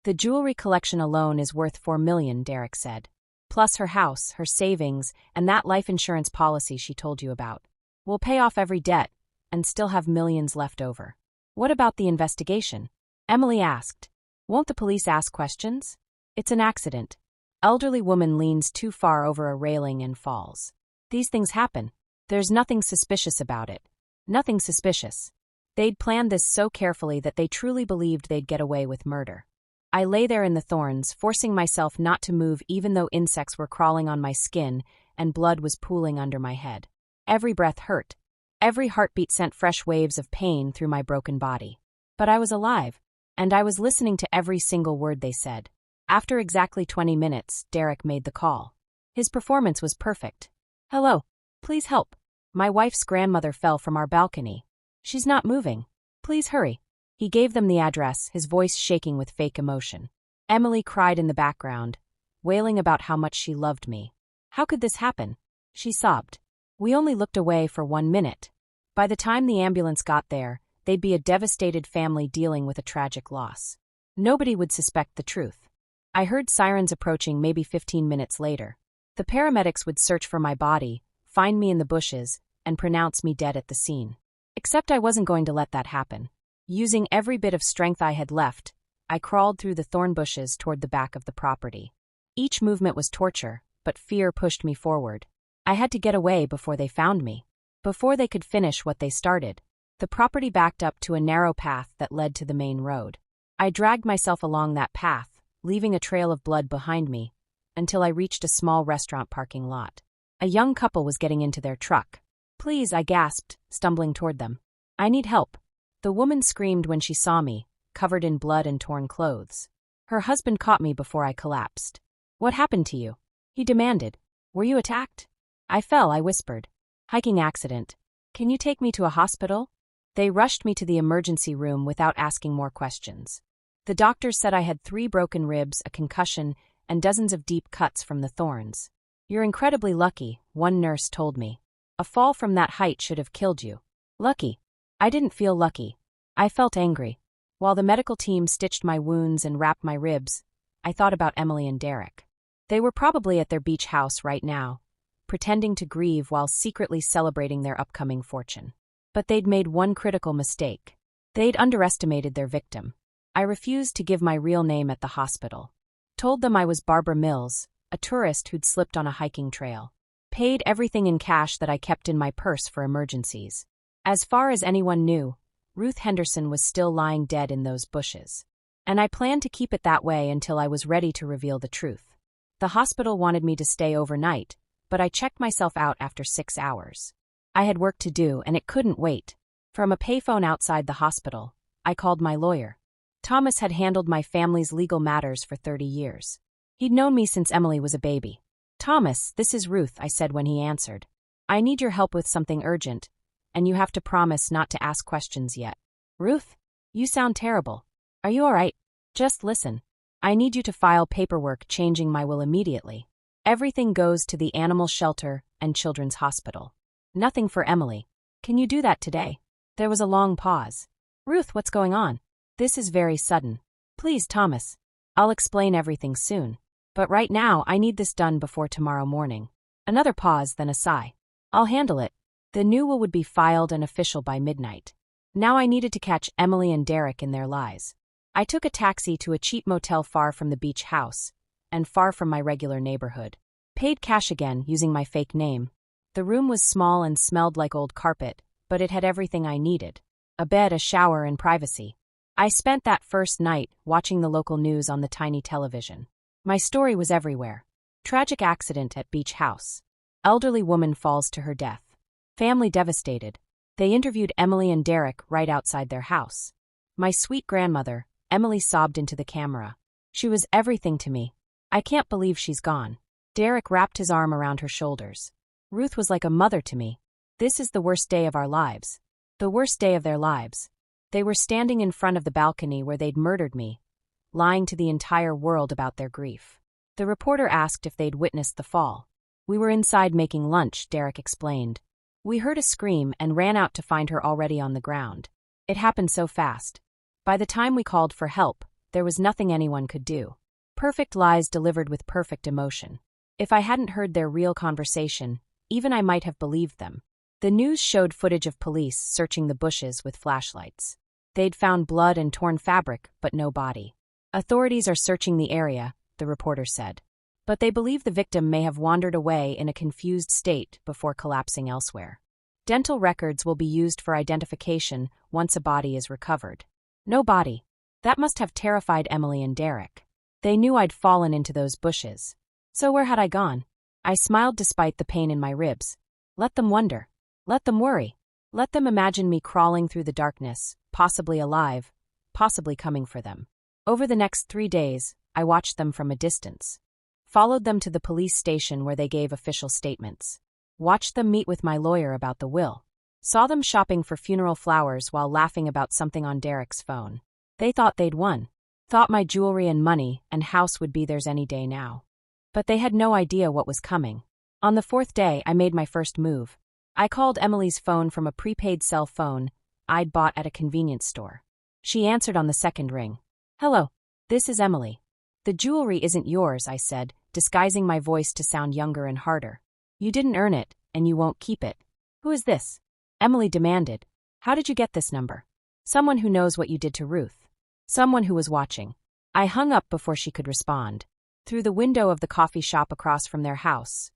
The jewelry collection alone is worth $4 million, Derek said. Plus her house, her savings, and that life insurance policy she told you about. We'll pay off every debt and still have millions left over. What about the investigation? Emily asked. Won't the police ask questions? It's an accident. Elderly woman leans too far over a railing and falls. These things happen. There's nothing suspicious about it. Nothing suspicious. They'd planned this so carefully that they truly believed they'd get away with murder. I lay there in the thorns, forcing myself not to move even though insects were crawling on my skin and blood was pooling under my head. Every breath hurt. Every heartbeat sent fresh waves of pain through my broken body. But I was alive, and I was listening to every single word they said. After exactly 20 minutes, Derek made the call. His performance was perfect. Hello. Please help. My wife's grandmother fell from our balcony. She's not moving. Please hurry. He gave them the address, his voice shaking with fake emotion. Emily cried in the background, wailing about how much she loved me. How could this happen? She sobbed. We only looked away for 1 minute. By the time the ambulance got there, they'd be a devastated family dealing with a tragic loss. Nobody would suspect the truth. I heard sirens approaching maybe 15 minutes later. The paramedics would search for my body, find me in the bushes, and pronounce me dead at the scene. Except I wasn't going to let that happen. Using every bit of strength I had left, I crawled through the thorn bushes toward the back of the property. Each movement was torture, but fear pushed me forward. I had to get away before they found me. Before they could finish what they started. The property backed up to a narrow path that led to the main road. I dragged myself along that path, leaving a trail of blood behind me, until I reached a small restaurant parking lot. A young couple was getting into their truck. Please, I gasped, stumbling toward them. I need help. The woman screamed when she saw me, covered in blood and torn clothes. Her husband caught me before I collapsed. What happened to you? He demanded. Were you attacked? I fell, I whispered. Hiking accident. Can you take me to a hospital? They rushed me to the emergency room without asking more questions. The doctors said I had 3 broken ribs, a concussion, and dozens of deep cuts from the thorns. You're incredibly lucky, one nurse told me. A fall from that height should have killed you. Lucky. I didn't feel lucky. I felt angry. While the medical team stitched my wounds and wrapped my ribs, I thought about Emily and Derek. They were probably at their beach house right now, pretending to grieve while secretly celebrating their upcoming fortune. But they'd made one critical mistake. They'd underestimated their victim. I refused to give my real name at the hospital. Told them I was Barbara Mills, a tourist who'd slipped on a hiking trail. Paid everything in cash that I kept in my purse for emergencies. As far as anyone knew, Ruth Henderson was still lying dead in those bushes. And I planned to keep it that way until I was ready to reveal the truth. The hospital wanted me to stay overnight, but I checked myself out after 6 hours. I had work to do and it couldn't wait. From a payphone outside the hospital, I called my lawyer. Thomas had handled my family's legal matters for 30 years. He'd known me since Emily was a baby. Thomas, this is Ruth, I said when he answered. I need your help with something urgent, and you have to promise not to ask questions yet. Ruth? You sound terrible. Are you all right? Just listen. I need you to file paperwork changing my will immediately. Everything goes to the animal shelter and children's hospital. Nothing for Emily. Can you do that today? There was a long pause. Ruth, what's going on? This is very sudden. Please, Thomas. I'll explain everything soon. But right now, I need this done before tomorrow morning. Another pause, then a sigh. I'll handle it. The new will would be filed and official by midnight. Now I needed to catch Emily and Derek in their lies. I took a taxi to a cheap motel far from the beach house, and far from my regular neighborhood. Paid cash again, using my fake name. The room was small and smelled like old carpet, but it had everything I needed. A bed, a shower, and privacy. I spent that first night watching the local news on the tiny television. My story was everywhere. Tragic accident at beach house. Elderly woman falls to her death. Family devastated. They interviewed Emily and Derek right outside their house. My sweet grandmother, Emily, sobbed into the camera. She was everything to me. I can't believe she's gone. Derek wrapped his arm around her shoulders. Ruth was like a mother to me. This is the worst day of our lives. The worst day of their lives. They were standing in front of the balcony where they'd murdered me, lying to the entire world about their grief. The reporter asked if they'd witnessed the fall. We were inside making lunch, Derek explained. We heard a scream and ran out to find her already on the ground. It happened so fast. By the time we called for help, There was nothing anyone could do. Perfect lies delivered with perfect emotion. If I hadn't heard their real conversation, even I might have believed them. The news showed footage of police searching the bushes with flashlights. They'd found blood and torn fabric, but no body. Authorities are searching the area, the reporter said. But they believe the victim may have wandered away in a confused state before collapsing elsewhere. Dental records will be used for identification once a body is recovered. No body. That must have terrified Emily and Derek. They knew I'd fallen into those bushes. So where had I gone? I smiled despite the pain in my ribs. Let them wonder. Let them worry. Let them imagine me crawling through the darkness, possibly alive, possibly coming for them. Over the next 3 days, I watched them from a distance. Followed them to the police station where they gave official statements. Watched them meet with my lawyer about the will. Saw them shopping for funeral flowers while laughing about something on Derek's phone. They thought they'd won. Thought my jewelry and money and house would be theirs any day now. But they had no idea what was coming. On the 4th day, I made my first move. I called Emily's phone from a prepaid cell phone I'd bought at a convenience store. She answered on the 2nd ring. "Hello, this is Emily." "The jewelry isn't yours," I said, disguising my voice to sound younger and harder. "You didn't earn it, and you won't keep it." "Who is this?" Emily demanded. "How did you get this number?" "Someone who knows what you did to Ruth. Someone who was watching." I hung up before she could respond. Through the window of the coffee shop across from their house,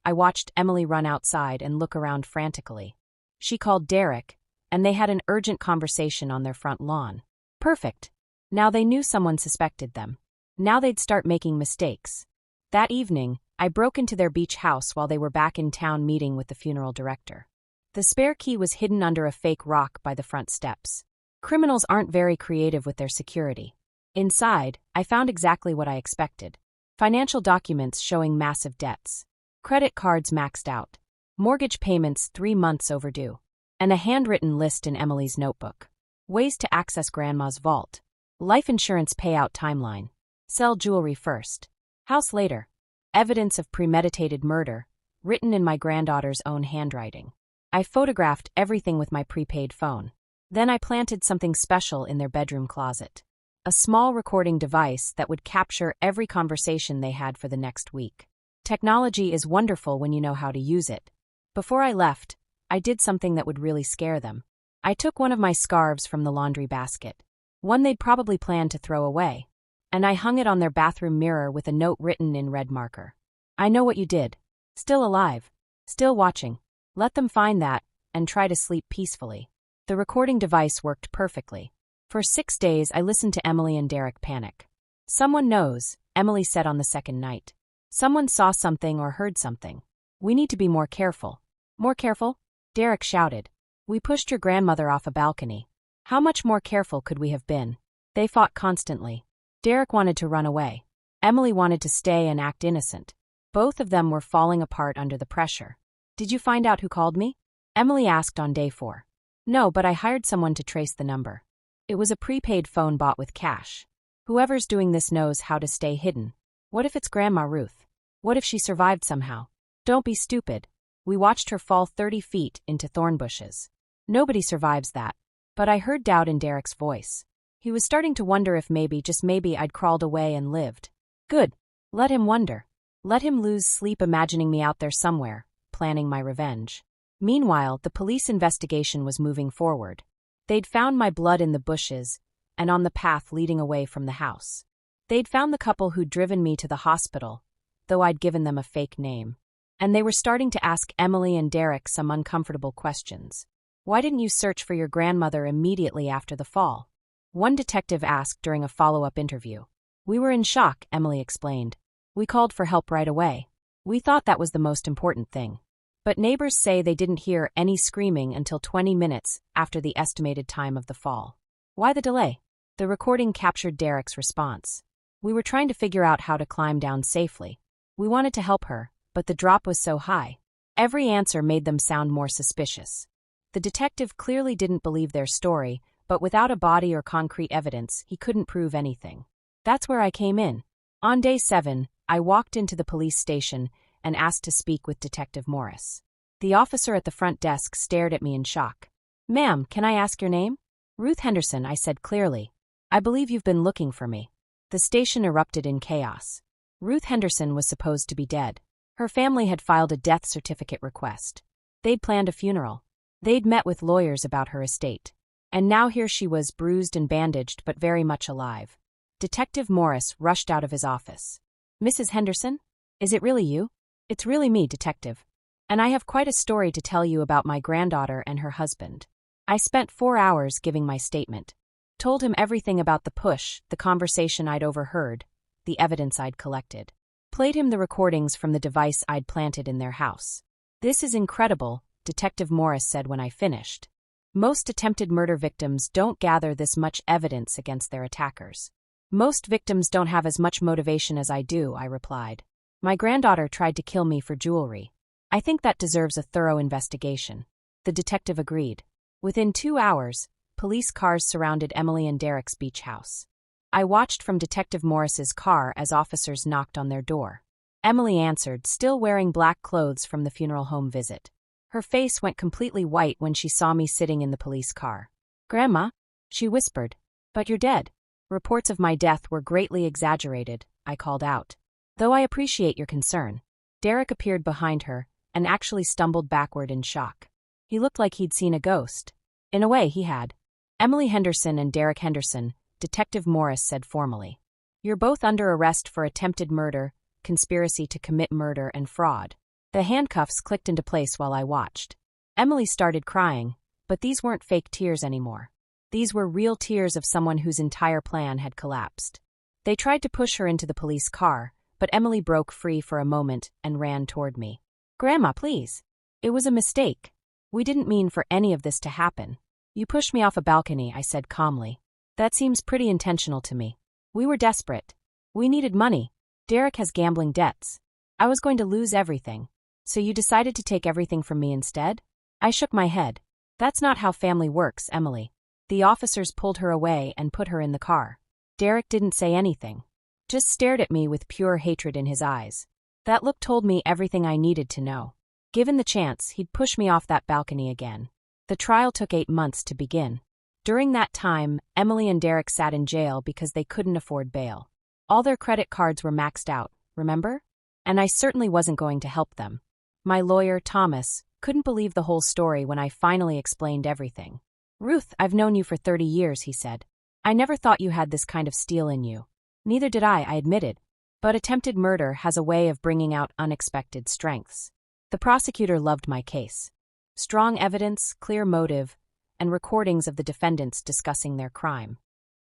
I watched Emily run outside and look around frantically. She called Derek, and they had an urgent conversation on their front lawn. Perfect. Now they knew someone suspected them. Now they'd start making mistakes. That evening, I broke into their beach house while they were back in town meeting with the funeral director. The spare key was hidden under a fake rock by the front steps. Criminals aren't very creative with their security. Inside, I found exactly what I expected. Financial documents showing massive debts. Credit cards maxed out. Mortgage payments 3 months overdue. And a handwritten list in Emily's notebook. Ways to access Grandma's vault. Life insurance payout timeline. Sell jewelry first. House later. Evidence of premeditated murder, written in my granddaughter's own handwriting. I photographed everything with my prepaid phone. Then I planted something special in their bedroom closet. A small recording device that would capture every conversation they had for the next week. Technology is wonderful when you know how to use it. Before I left, I did something that would really scare them. I took one of my scarves from the laundry basket, one they'd probably planned to throw away, and I hung it on their bathroom mirror with a note written in red marker. "I know what you did. Still alive. Still watching. Let them find that, and try to sleep peacefully." The recording device worked perfectly. For 6 days, I listened to Emily and Derek panic. "Someone knows," Emily said on the 2nd night. "Someone saw something or heard something. We need to be more careful." "More careful?" Derek shouted. "We pushed your grandmother off a balcony. How much more careful could we have been?" They fought constantly. Derek wanted to run away. Emily wanted to stay and act innocent. Both of them were falling apart under the pressure. "Did you find out who called me?" Emily asked on day 4. "No, but I hired someone to trace the number. It was a prepaid phone bought with cash. Whoever's doing this knows how to stay hidden. What if it's Grandma Ruth? What if she survived somehow? Don't be stupid. We watched her fall 30 feet into thorn bushes. Nobody survives that." But I heard doubt in Derek's voice. He was starting to wonder if maybe, just maybe, I'd crawled away and lived. Good. Let him wonder. Let him lose sleep imagining me out there somewhere, planning my revenge. Meanwhile, the police investigation was moving forward. They'd found my blood in the bushes and on the path leading away from the house. They'd found the couple who'd driven me to the hospital, though I'd given them a fake name. And they were starting to ask Emily and Derek some uncomfortable questions. "Why didn't you search for your grandmother immediately after the fall?" one detective asked during a follow-up interview. "We were in shock," Emily explained. "We called for help right away. We thought that was the most important thing. But neighbors say they didn't hear any screaming until 20 minutes after the estimated time of the fall." "Why the delay?" The recording captured Derek's response. "We were trying to figure out how to climb down safely. We wanted to help her, but the drop was so high." Every answer made them sound more suspicious. The detective clearly didn't believe their story, but without a body or concrete evidence, he couldn't prove anything. That's where I came in. On day 7, I walked into the police station and asked to speak with Detective Morris. The officer at the front desk stared at me in shock. "Ma'am, can I ask your name?" "Ruth Henderson," I said clearly. I believe you've been looking for me. The station erupted in chaos. Ruth Henderson was supposed to be dead. Her family had filed a death certificate request. They'd planned a funeral. They'd met with lawyers about her estate. And now here she was, bruised and bandaged but very much alive. Detective Morris rushed out of his office. Mrs. Henderson? Is it really you? It's really me, Detective. And I have quite a story to tell you about my granddaughter and her husband. I spent 4 hours giving my statement. Told him everything about the push, the conversation I'd overheard, the evidence I'd collected. Played him the recordings from the device I'd planted in their house. This is incredible, Detective Morris said when I finished. Most attempted murder victims don't gather this much evidence against their attackers. Most victims don't have as much motivation as I do, I replied. My granddaughter tried to kill me for jewelry. I think that deserves a thorough investigation. The detective agreed. Within 2 hours, police cars surrounded Emily and Derek's beach house. I watched from Detective Morris's car as officers knocked on their door. Emily answered, still wearing black clothes from the funeral home visit. Her face went completely white when she saw me sitting in the police car. Grandma, she whispered. But you're dead. Reports of my death were greatly exaggerated, I called out. Though I appreciate your concern. Derek appeared behind her and actually stumbled backward in shock. He looked like he'd seen a ghost. In a way, he had. Emily Henderson and Derek Henderson, Detective Morris said formally. You're both under arrest for attempted murder, conspiracy to commit murder, and fraud. The handcuffs clicked into place while I watched. Emily started crying, but these weren't fake tears anymore. These were real tears of someone whose entire plan had collapsed. They tried to push her into the police car, but Emily broke free for a moment and ran toward me. Grandma, please. It was a mistake. We didn't mean for any of this to happen. You pushed me off a balcony, I said calmly. That seems pretty intentional to me. We were desperate. We needed money. Derek has gambling debts. I was going to lose everything. So you decided to take everything from me instead? I shook my head. That's not how family works, Emily. The officers pulled her away and put her in the car. Derek didn't say anything. Just stared at me with pure hatred in his eyes. That look told me everything I needed to know. Given the chance, he'd push me off that balcony again. The trial took 8 months to begin. During that time, Emily and Derek sat in jail because they couldn't afford bail. All their credit cards were maxed out, remember? And I certainly wasn't going to help them. My lawyer, Thomas, couldn't believe the whole story when I finally explained everything. Ruth, I've known you for 30 years, he said. I never thought you had this kind of steel in you. Neither did I admitted. But attempted murder has a way of bringing out unexpected strengths. The prosecutor loved my case. Strong evidence, clear motive, and recordings of the defendants discussing their crime.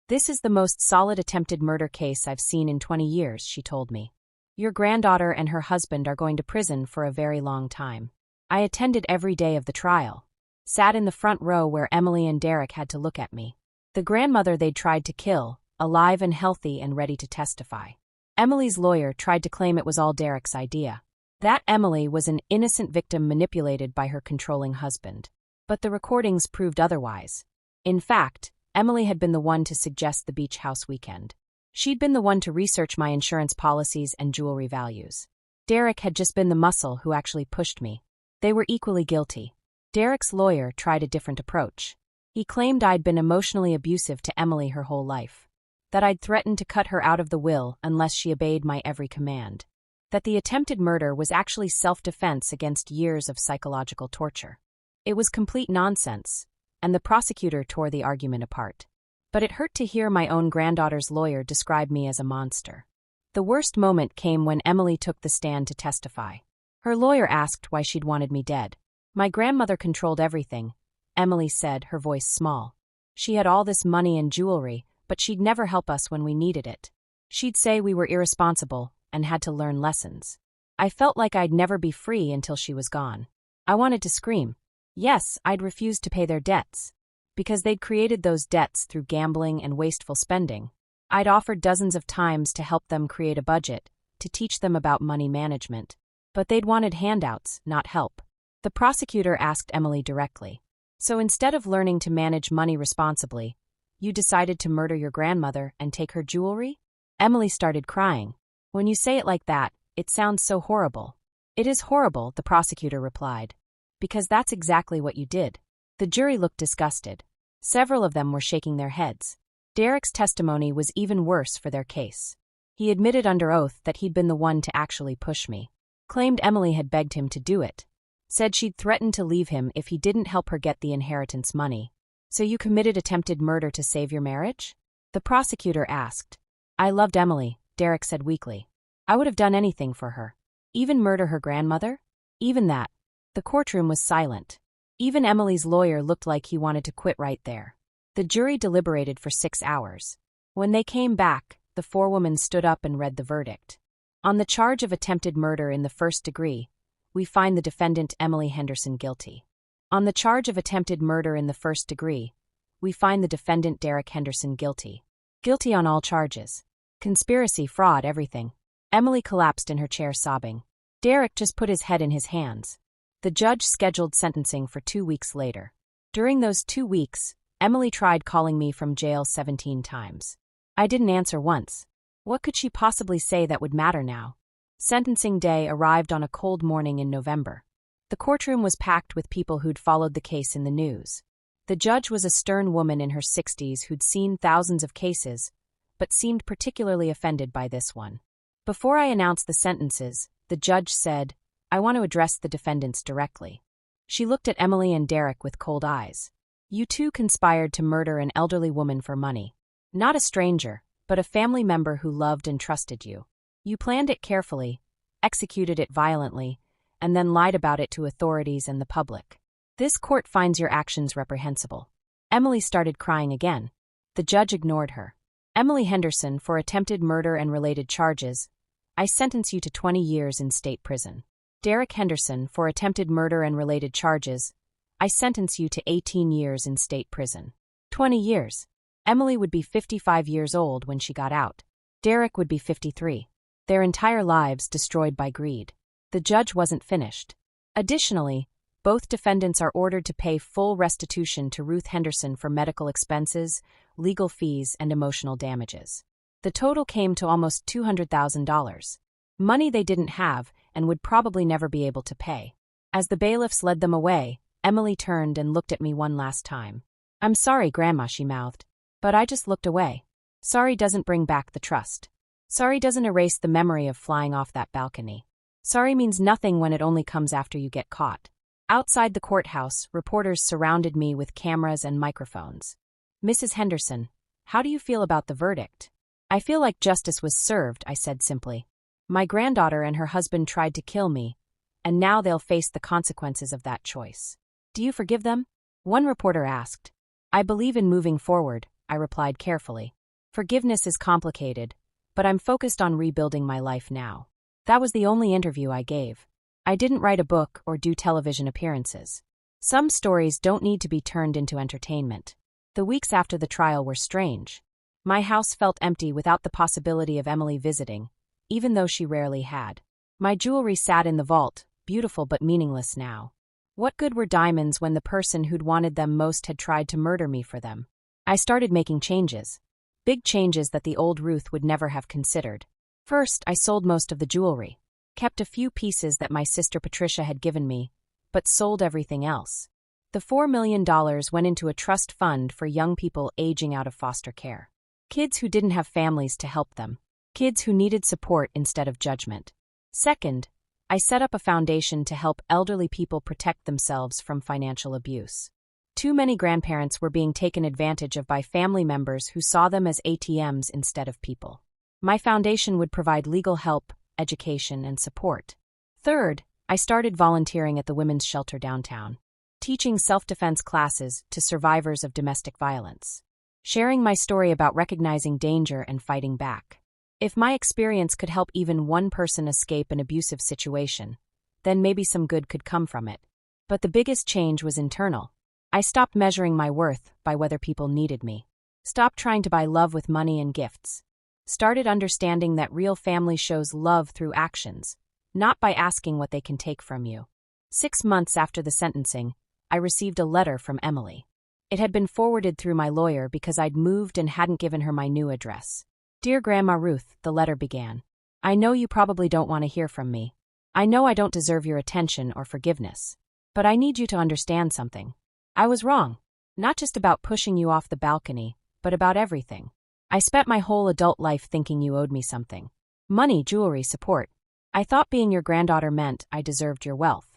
This is the most solid attempted murder case I've seen in 20 years, she told me. Your granddaughter and her husband are going to prison for a very long time. I attended every day of the trial. Sat in the front row where Emily and Derek had to look at me. The grandmother they'd tried to kill, alive and healthy and ready to testify. Emily's lawyer tried to claim it was all Derek's idea. That Emily was an innocent victim manipulated by her controlling husband. But the recordings proved otherwise. In fact, Emily had been the one to suggest the beach house weekend. She'd been the one to research my insurance policies and jewelry values. Derek had just been the muscle who actually pushed me. They were equally guilty. Derek's lawyer tried a different approach. He claimed I'd been emotionally abusive to Emily her whole life. That I'd threatened to cut her out of the will unless she obeyed my every command. That the attempted murder was actually self-defense against years of psychological torture. It was complete nonsense, and the prosecutor tore the argument apart. But it hurt to hear my own granddaughter's lawyer describe me as a monster. The worst moment came when Emily took the stand to testify. Her lawyer asked why she'd wanted me dead. My grandmother controlled everything, Emily said, her voice small. She had all this money and jewelry, but she'd never help us when we needed it. She'd say we were irresponsible and had to learn lessons. I felt like I'd never be free until she was gone. I wanted to scream. Yes, I'd refused to pay their debts. Because they'd created those debts through gambling and wasteful spending. I'd offered dozens of times to help them create a budget, to teach them about money management. But they'd wanted handouts, not help. The prosecutor asked Emily directly. So instead of learning to manage money responsibly, you decided to murder your grandmother and take her jewelry? Emily started crying. When you say it like that, it sounds so horrible. It is horrible, the prosecutor replied. Because that's exactly what you did. The jury looked disgusted. Several of them were shaking their heads. Derek's testimony was even worse for their case. He admitted under oath that he'd been the one to actually push me. Claimed Emily had begged him to do it. Said she'd threatened to leave him if he didn't help her get the inheritance money. So you committed attempted murder to save your marriage? The prosecutor asked. I loved Emily, Derek said weakly. I would have done anything for her. Even murder her grandmother? Even that. The courtroom was silent. Even Emily's lawyer looked like he wanted to quit right there. The jury deliberated for 6 hours. When they came back, the forewoman stood up and read the verdict. On the charge of attempted murder in the first degree, we find the defendant Emily Henderson guilty. On the charge of attempted murder in the first degree, we find the defendant Derek Henderson guilty. Guilty on all charges. Conspiracy, fraud, everything. Emily collapsed in her chair sobbing. Derek just put his head in his hands. The judge scheduled sentencing for 2 weeks later. During those 2 weeks, Emily tried calling me from jail 17 times. I didn't answer once. What could she possibly say that would matter now? Sentencing day arrived on a cold morning in November. The courtroom was packed with people who'd followed the case in the news. The judge was a stern woman in her 60s who'd seen thousands of cases, but seemed particularly offended by this one. Before I announced the sentences, the judge said, I want to address the defendants directly. She looked at Emily and Derek with cold eyes. You two conspired to murder an elderly woman for money. Not a stranger, but a family member who loved and trusted you. You planned it carefully, executed it violently, and then lied about it to authorities and the public. This court finds your actions reprehensible. Emily started crying again. The judge ignored her. Emily Henderson, for attempted murder and related charges, I sentence you to 20 years in state prison. Derek Henderson, for attempted murder and related charges, I sentence you to 18 years in state prison. 20 years. Emily would be 55 years old when she got out. Derek would be 53. Their entire lives destroyed by greed. The judge wasn't finished. Additionally, both defendants are ordered to pay full restitution to Ruth Henderson for medical expenses, legal fees, and emotional damages. The total came to almost $200,000. Money they didn't have and would probably never be able to pay. As the bailiffs led them away, Emily turned and looked at me one last time. I'm sorry, Grandma, she mouthed. But I just looked away. Sorry doesn't bring back the trust. Sorry doesn't erase the memory of flying off that balcony. Sorry means nothing when it only comes after you get caught. Outside the courthouse, reporters surrounded me with cameras and microphones. Mrs. Henderson, how do you feel about the verdict? I feel like justice was served, I said simply. My granddaughter and her husband tried to kill me, and now they'll face the consequences of that choice. Do you forgive them? One reporter asked. I believe in moving forward, I replied carefully. Forgiveness is complicated, but I'm focused on rebuilding my life now. That was the only interview I gave. I didn't write a book or do television appearances. Some stories don't need to be turned into entertainment. The weeks after the trial were strange. My house felt empty without the possibility of Emily visiting, even though she rarely had. My jewelry sat in the vault, beautiful but meaningless now. What good were diamonds when the person who'd wanted them most had tried to murder me for them? I started making changes. Big changes that the old Ruth would never have considered. First, I sold most of the jewelry. Kept a few pieces that my sister Patricia had given me, but sold everything else. The $4 million went into a trust fund for young people aging out of foster care. Kids who didn't have families to help them. Kids who needed support instead of judgment. Second, I set up a foundation to help elderly people protect themselves from financial abuse. Too many grandparents were being taken advantage of by family members who saw them as ATMs instead of people. My foundation would provide legal help, education, and support. Third, I started volunteering at the women's shelter downtown, teaching self-defense classes to survivors of domestic violence, sharing my story about recognizing danger and fighting back. If my experience could help even one person escape an abusive situation, then maybe some good could come from it. But the biggest change was internal. I stopped measuring my worth by whether people needed me. Stopped trying to buy love with money and gifts. Started understanding that real family shows love through actions, not by asking what they can take from you. 6 months after the sentencing, I received a letter from Emily. It had been forwarded through my lawyer because I'd moved and hadn't given her my new address. Dear Grandma Ruth, the letter began. I know you probably don't want to hear from me. I know I don't deserve your attention or forgiveness. But I need you to understand something. I was wrong. Not just about pushing you off the balcony, but about everything. I spent my whole adult life thinking you owed me something. Money, jewelry, support. I thought being your granddaughter meant I deserved your wealth.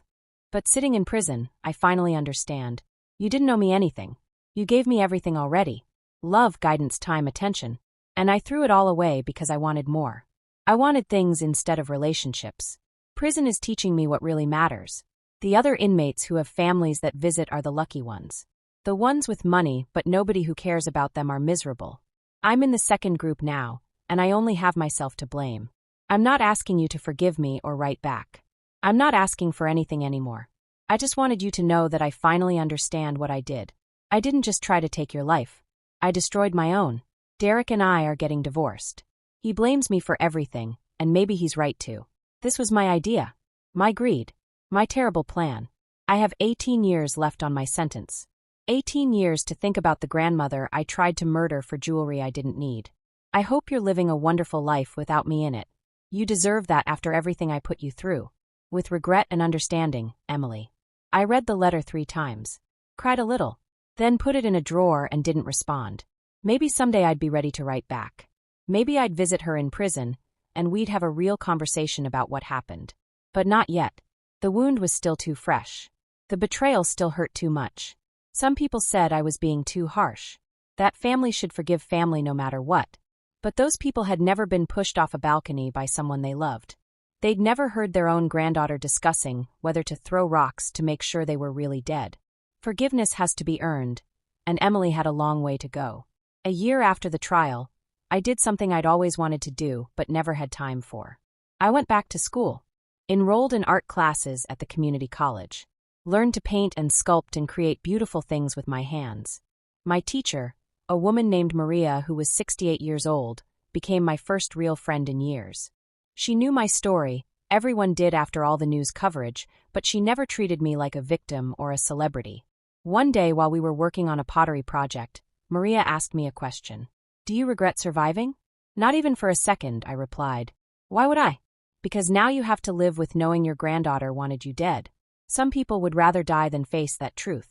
But sitting in prison, I finally understand. You didn't owe me anything. You gave me everything already. Love, guidance, time, attention. And I threw it all away because I wanted more. I wanted things instead of relationships. Prison is teaching me what really matters. The other inmates who have families that visit are the lucky ones. The ones with money but nobody who cares about them are miserable. I'm in the second group now, and I only have myself to blame. I'm not asking you to forgive me or write back. I'm not asking for anything anymore. I just wanted you to know that I finally understand what I did. I didn't just try to take your life. I destroyed my own. Derek and I are getting divorced. He blames me for everything, and maybe he's right too. This was my idea. My greed. My terrible plan. I have 18 years left on my sentence. 18 years to think about the grandmother I tried to murder for jewelry I didn't need. I hope you're living a wonderful life without me in it. You deserve that after everything I put you through. With regret and understanding, Emily. I read the letter 3 times. Cried a little. Then put it in a drawer and didn't respond. Maybe someday I'd be ready to write back. Maybe I'd visit her in prison, and we'd have a real conversation about what happened. But not yet. The wound was still too fresh. The betrayal still hurt too much. Some people said I was being too harsh. That family should forgive family no matter what. But those people had never been pushed off a balcony by someone they loved. They'd never heard their own granddaughter discussing whether to throw rocks to make sure they were really dead. Forgiveness has to be earned, and Emily had a long way to go. A year after the trial, I did something I'd always wanted to do but never had time for. I went back to school. Enrolled in art classes at the community college. Learned to paint and sculpt and create beautiful things with my hands. My teacher, a woman named Maria who was 68 years old, became my first real friend in years. She knew my story, everyone did after all the news coverage, but she never treated me like a victim or a celebrity. One day while we were working on a pottery project, Maria asked me a question. Do you regret surviving? Not even for a second, I replied. Why would I? Because now you have to live with knowing your granddaughter wanted you dead. Some people would rather die than face that truth.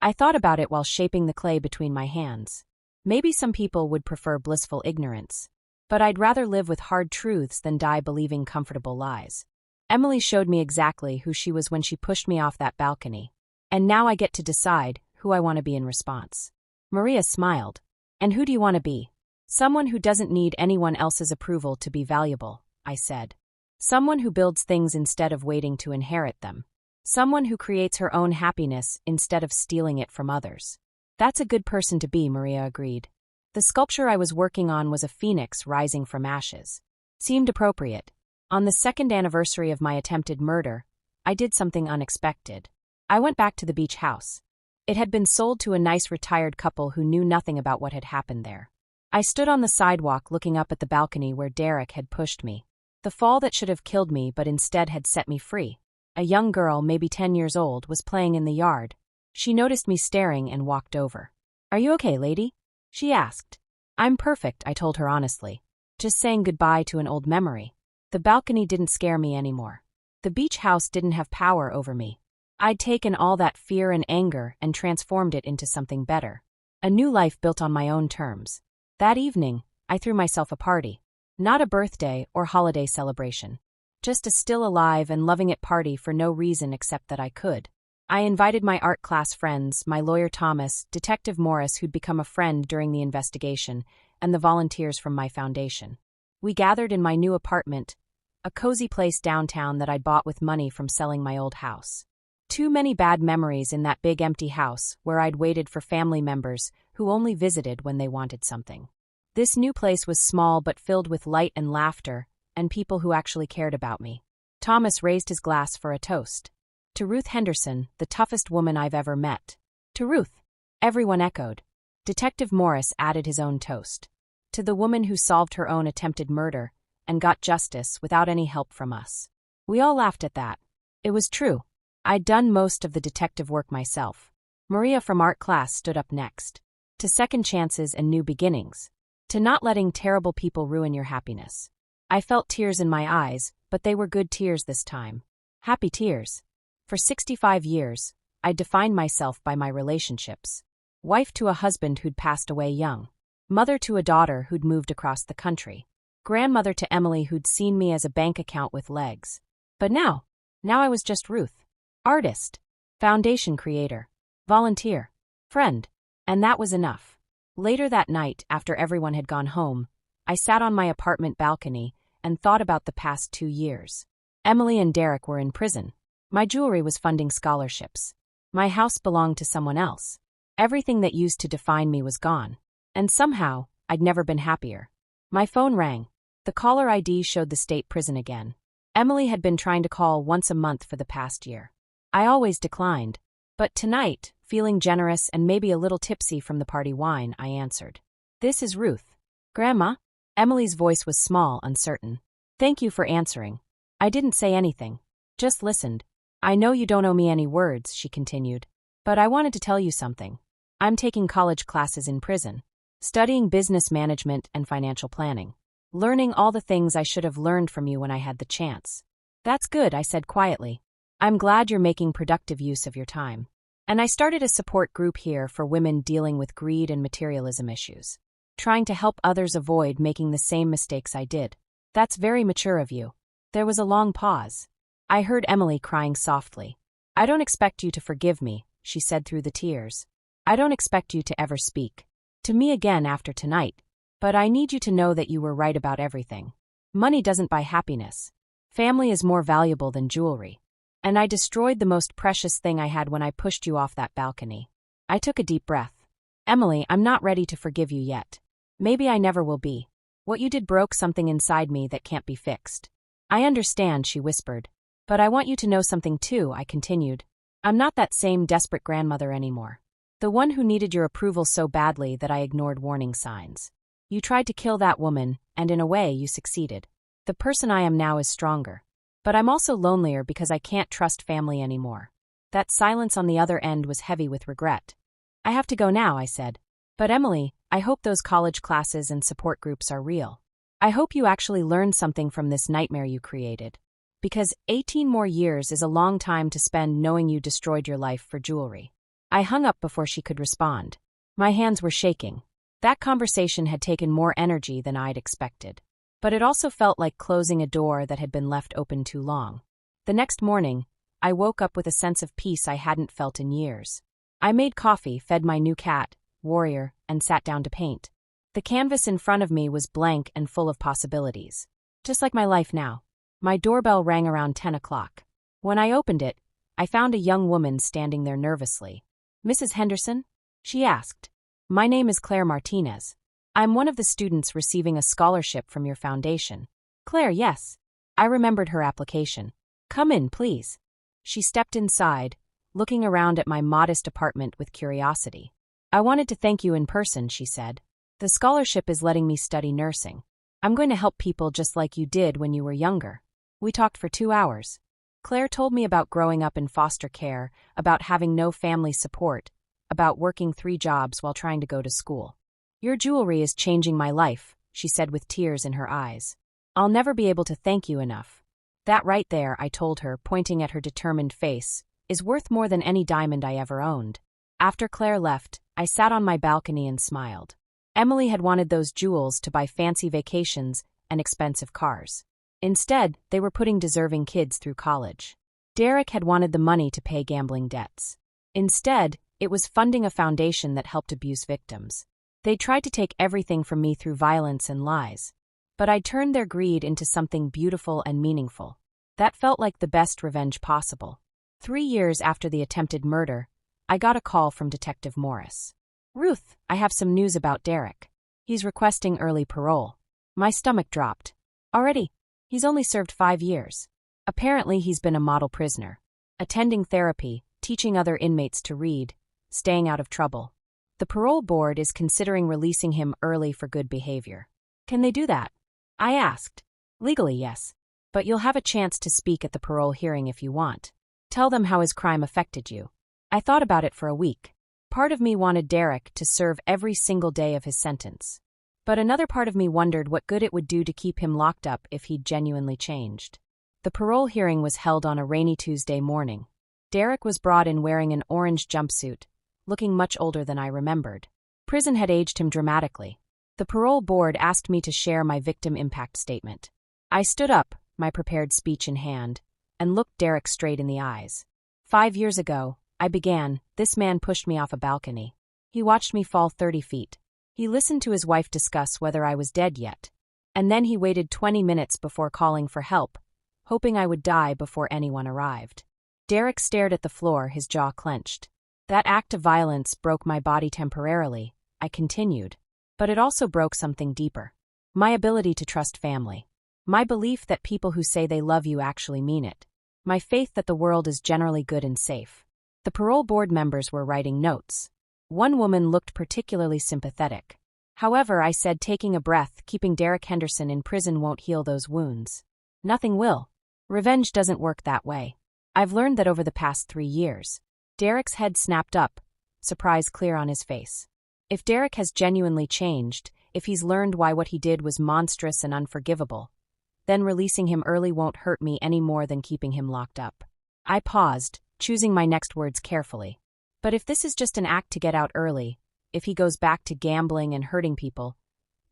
I thought about it while shaping the clay between my hands. Maybe some people would prefer blissful ignorance. But I'd rather live with hard truths than die believing comfortable lies. Emily showed me exactly who she was when she pushed me off that balcony. And now I get to decide who I want to be in response. Maria smiled. And who do you want to be? Someone who doesn't need anyone else's approval to be valuable, I said. Someone who builds things instead of waiting to inherit them. Someone who creates her own happiness instead of stealing it from others. That's a good person to be, Maria agreed. The sculpture I was working on was a phoenix rising from ashes. Seemed appropriate. On the second anniversary of my attempted murder, I did something unexpected. I went back to the beach house. It had been sold to a nice retired couple who knew nothing about what had happened there. I stood on the sidewalk looking up at the balcony where Derek had pushed me. The fall that should have killed me but instead had set me free. A young girl, maybe 10 years old, was playing in the yard. She noticed me staring and walked over. Are you okay, lady? She asked. I'm perfect, I told her honestly. Just saying goodbye to an old memory. The balcony didn't scare me anymore. The beach house didn't have power over me. I'd taken all that fear and anger and transformed it into something better. A new life built on my own terms. That evening, I threw myself a party. Not a birthday or holiday celebration. Just a still alive and loving it party for no reason except that I could. I invited my art class friends, my lawyer Thomas, Detective Morris who'd become a friend during the investigation, and the volunteers from my foundation. We gathered in my new apartment, a cozy place downtown that I'd bought with money from selling my old house. Too many bad memories in that big empty house where I'd waited for family members who only visited when they wanted something. This new place was small but filled with light and laughter, and people who actually cared about me. Thomas raised his glass for a toast. To Ruth Henderson, the toughest woman I've ever met. To Ruth. Everyone echoed. Detective Morris added his own toast. To the woman who solved her own attempted murder and got justice without any help from us. We all laughed at that. It was true. I'd done most of the detective work myself. Maria from art class stood up next. To second chances and new beginnings. To not letting terrible people ruin your happiness. I felt tears in my eyes, but they were good tears this time. Happy tears. For 65 years, I'd defined myself by my relationships. Wife to a husband who'd passed away young. Mother to a daughter who'd moved across the country. Grandmother to Emily who'd seen me as a bank account with legs. But now I was just Ruth. Artist. Foundation creator. Volunteer. Friend. And that was enough. Later that night, after everyone had gone home, I sat on my apartment balcony and thought about the past 2 years. Emily and Derek were in prison. My jewelry was funding scholarships. My house belonged to someone else. Everything that used to define me was gone. And somehow, I'd never been happier. My phone rang. The caller ID showed the state prison again. Emily had been trying to call once a month for the past year. I always declined. But tonight, feeling generous and maybe a little tipsy from the party wine, I answered. "This is Ruth." "Grandma?" Emily's voice was small, uncertain. "Thank you for answering." I didn't say anything. Just listened. "I know you don't owe me any words," she continued. "But I wanted to tell you something. I'm taking college classes in prison. Studying business management and financial planning. Learning all the things I should have learned from you when I had the chance." "That's good," I said quietly. "I'm glad you're making productive use of your time." And I started a support group here for women dealing with greed and materialism issues. Trying to help others avoid making the same mistakes I did. "That's very mature of you." There was a long pause. I heard Emily crying softly. "I don't expect you to forgive me," she said through the tears. "I don't expect you to ever speak to me again after tonight. But I need you to know that you were right about everything. Money doesn't buy happiness. Family is more valuable than jewelry. And I destroyed the most precious thing I had when I pushed you off that balcony." I took a deep breath. "Emily, I'm not ready to forgive you yet. Maybe I never will be. What you did broke something inside me that can't be fixed." "I understand," she whispered. "But I want you to know something too," I continued. "I'm not that same desperate grandmother anymore. The one who needed your approval so badly that I ignored warning signs. You tried to kill that woman, and in a way you succeeded. The person I am now is stronger. But I'm also lonelier because I can't trust family anymore." That silence on the other end was heavy with regret. "I have to go now," I said. "But Emily, I hope those college classes and support groups are real. I hope you actually learned something from this nightmare you created. Because 18 more years is a long time to spend knowing you destroyed your life for jewelry." I hung up before she could respond. My hands were shaking. That conversation had taken more energy than I'd expected. But it also felt like closing a door that had been left open too long. The next morning, I woke up with a sense of peace I hadn't felt in years. I made coffee, fed my new cat, Warrior, and sat down to paint. The canvas in front of me was blank and full of possibilities. Just like my life now. My doorbell rang around 10 o'clock. When I opened it, I found a young woman standing there nervously. "Mrs. Henderson?" she asked. "My name is Claire Martinez. I'm one of the students receiving a scholarship from your foundation." "Claire, yes." I remembered her application. "Come in, please." She stepped inside, looking around at my modest apartment with curiosity. "I wanted to thank you in person," she said. "The scholarship is letting me study nursing. I'm going to help people just like you did when you were younger." We talked for 2 hours. Claire told me about growing up in foster care, about having no family support, about working 3 jobs while trying to go to school. "Your jewelry is changing my life," she said with tears in her eyes. "I'll never be able to thank you enough." "That right there," I told her, pointing at her determined face, "is worth more than any diamond I ever owned." After Claire left, I sat on my balcony and smiled. Emily had wanted those jewels to buy fancy vacations and expensive cars. Instead, they were putting deserving kids through college. Derek had wanted the money to pay gambling debts. Instead, it was funding a foundation that helped abuse victims. They tried to take everything from me through violence and lies. But I turned their greed into something beautiful and meaningful. That felt like the best revenge possible. 3 years after the attempted murder, I got a call from Detective Morris. "Ruth, I have some news about Derek. He's requesting early parole." My stomach dropped. "Already? He's only served 5 years. Apparently he's been a model prisoner. Attending therapy, teaching other inmates to read, staying out of trouble. The parole board is considering releasing him early for good behavior." "Can they do that?" I asked. "Legally, yes. But you'll have a chance to speak at the parole hearing if you want. Tell them how his crime affected you." I thought about it for a week. Part of me wanted Derek to serve every single day of his sentence. But another part of me wondered what good it would do to keep him locked up if he'd genuinely changed. The parole hearing was held on a rainy Tuesday morning. Derek was brought in wearing an orange jumpsuit, looking much older than I remembered. Prison had aged him dramatically. The parole board asked me to share my victim impact statement. I stood up, my prepared speech in hand, and looked Derek straight in the eyes. 5 years ago, I began, this man pushed me off a balcony. He watched me fall 30 feet. He listened to his wife discuss whether I was dead yet. And then he waited 20 minutes before calling for help, hoping I would die before anyone arrived. Derek stared at the floor, his jaw clenched. That act of violence broke my body temporarily, I continued. But it also broke something deeper. My ability to trust family. My belief that people who say they love you actually mean it. My faith that the world is generally good and safe. The parole board members were writing notes. One woman looked particularly sympathetic. However, I said, taking a breath, keeping Derek Henderson in prison won't heal those wounds. Nothing will. Revenge doesn't work that way. I've learned that over the past 3 years. Derek's head snapped up, surprise clear on his face. If Derek has genuinely changed, if he's learned why what he did was monstrous and unforgivable, then releasing him early won't hurt me any more than keeping him locked up. I paused, choosing my next words carefully. But if this is just an act to get out early, if he goes back to gambling and hurting people,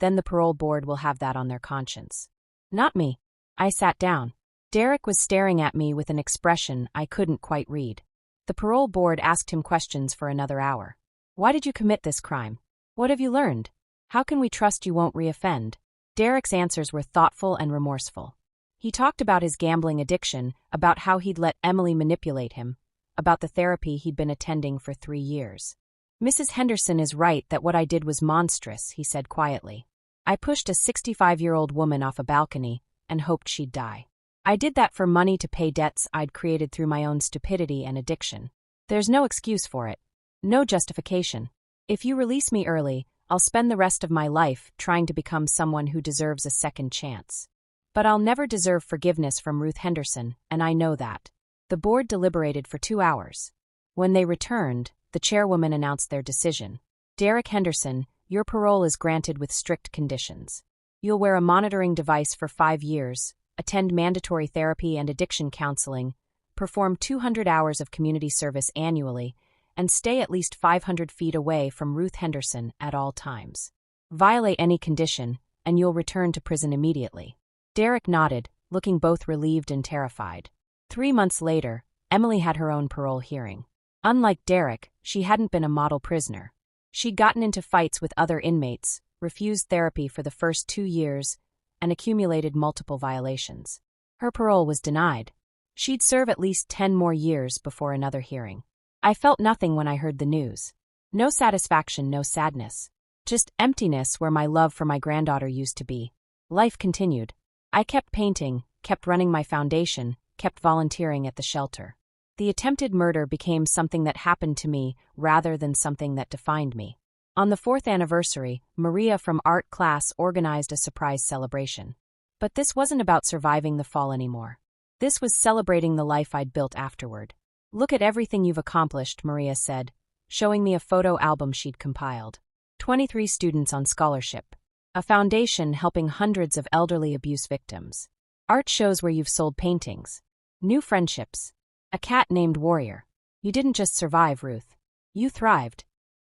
then the parole board will have that on their conscience. Not me. I sat down. Derek was staring at me with an expression I couldn't quite read. The parole board asked him questions for another hour. Why did you commit this crime? What have you learned? How can we trust you won't reoffend? Derek's answers were thoughtful and remorseful. He talked about his gambling addiction, about how he'd let Emily manipulate him, about the therapy he'd been attending for 3 years. Mrs. Henderson is right that what I did was monstrous, he said quietly. I pushed a 65-year-old woman off a balcony and hoped she'd die. I did that for money to pay debts I'd created through my own stupidity and addiction. There's no excuse for it. No justification. If you release me early, I'll spend the rest of my life trying to become someone who deserves a second chance. But I'll never deserve forgiveness from Ruth Henderson, and I know that. The board deliberated for 2 hours. When they returned, the chairwoman announced their decision. Derek Henderson, your parole is granted with strict conditions. You'll wear a monitoring device for 5 years, attend mandatory therapy and addiction counseling, perform 200 hours of community service annually, and stay at least 500 feet away from Ruth Henderson at all times. Violate any condition, and you'll return to prison immediately. Derek nodded, looking both relieved and terrified. 3 months later, Emily had her own parole hearing. Unlike Derek, she hadn't been a model prisoner. She'd gotten into fights with other inmates, refused therapy for the first 2 years, and accumulated multiple violations. Her parole was denied. She'd serve at least 10 more years before another hearing. I felt nothing when I heard the news. No satisfaction, no sadness. Just emptiness where my love for my granddaughter used to be. Life continued. I kept painting, kept running my foundation, kept volunteering at the shelter. The attempted murder became something that happened to me rather than something that defined me. On the 4th anniversary, Maria from art class organized a surprise celebration. But this wasn't about surviving the fall anymore. This was celebrating the life I'd built afterward. Look at everything you've accomplished, Maria said, showing me a photo album she'd compiled. 23 students on scholarship. A foundation helping hundreds of elderly abuse victims. Art shows where you've sold paintings. New friendships. A cat named Warrior. You didn't just survive, Ruth. You thrived.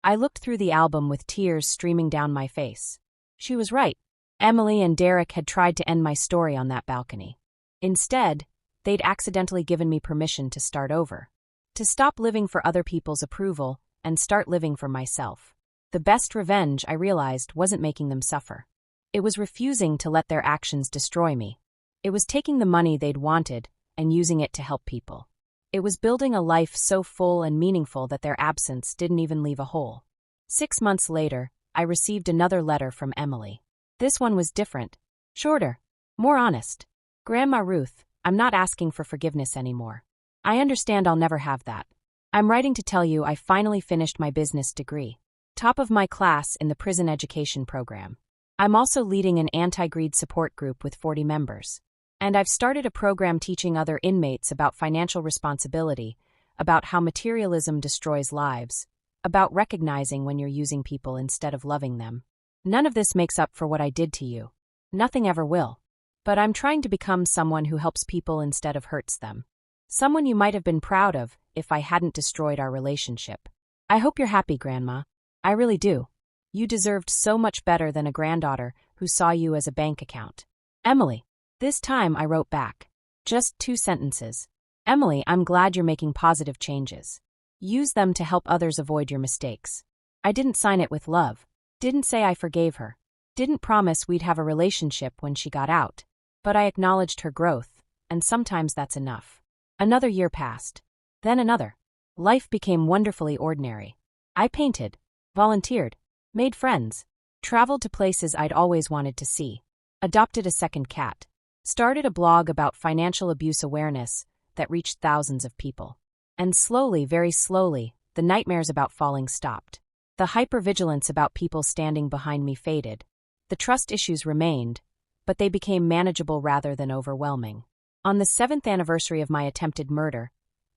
I looked through the album with tears streaming down my face. She was right. Emily and Derek had tried to end my story on that balcony. Instead, they'd accidentally given me permission to start over. To stop living for other people's approval and start living for myself. The best revenge, I realized, wasn't making them suffer. It was refusing to let their actions destroy me. It was taking the money they'd wanted and using it to help people. It was building a life so full and meaningful that their absence didn't even leave a hole. 6 months later, I received another letter from Emily. This one was different. Shorter. More honest. Grandma Ruth, I'm not asking for forgiveness anymore. I understand I'll never have that. I'm writing to tell you I finally finished my business degree. Top of my class in the prison education program. I'm also leading an anti-greed support group with 40 members. And I've started a program teaching other inmates about financial responsibility, about how materialism destroys lives, about recognizing when you're using people instead of loving them. None of this makes up for what I did to you. Nothing ever will. But I'm trying to become someone who helps people instead of hurts them. Someone you might have been proud of if I hadn't destroyed our relationship. I hope you're happy, Grandma. I really do. You deserved so much better than a granddaughter who saw you as a bank account. Emily. This time I wrote back. Just 2 sentences. Emily, I'm glad you're making positive changes. Use them to help others avoid your mistakes. I didn't sign it with love. Didn't say I forgave her. Didn't promise we'd have a relationship when she got out. But I acknowledged her growth, and sometimes that's enough. Another year passed. Then another. Life became wonderfully ordinary. I painted, volunteered, made friends, traveled to places I'd always wanted to see, adopted a second cat, started a blog about financial abuse awareness that reached thousands of people. And slowly, very slowly, the nightmares about falling stopped. The hypervigilance about people standing behind me faded. The trust issues remained, but they became manageable rather than overwhelming. On the 7th anniversary of my attempted murder,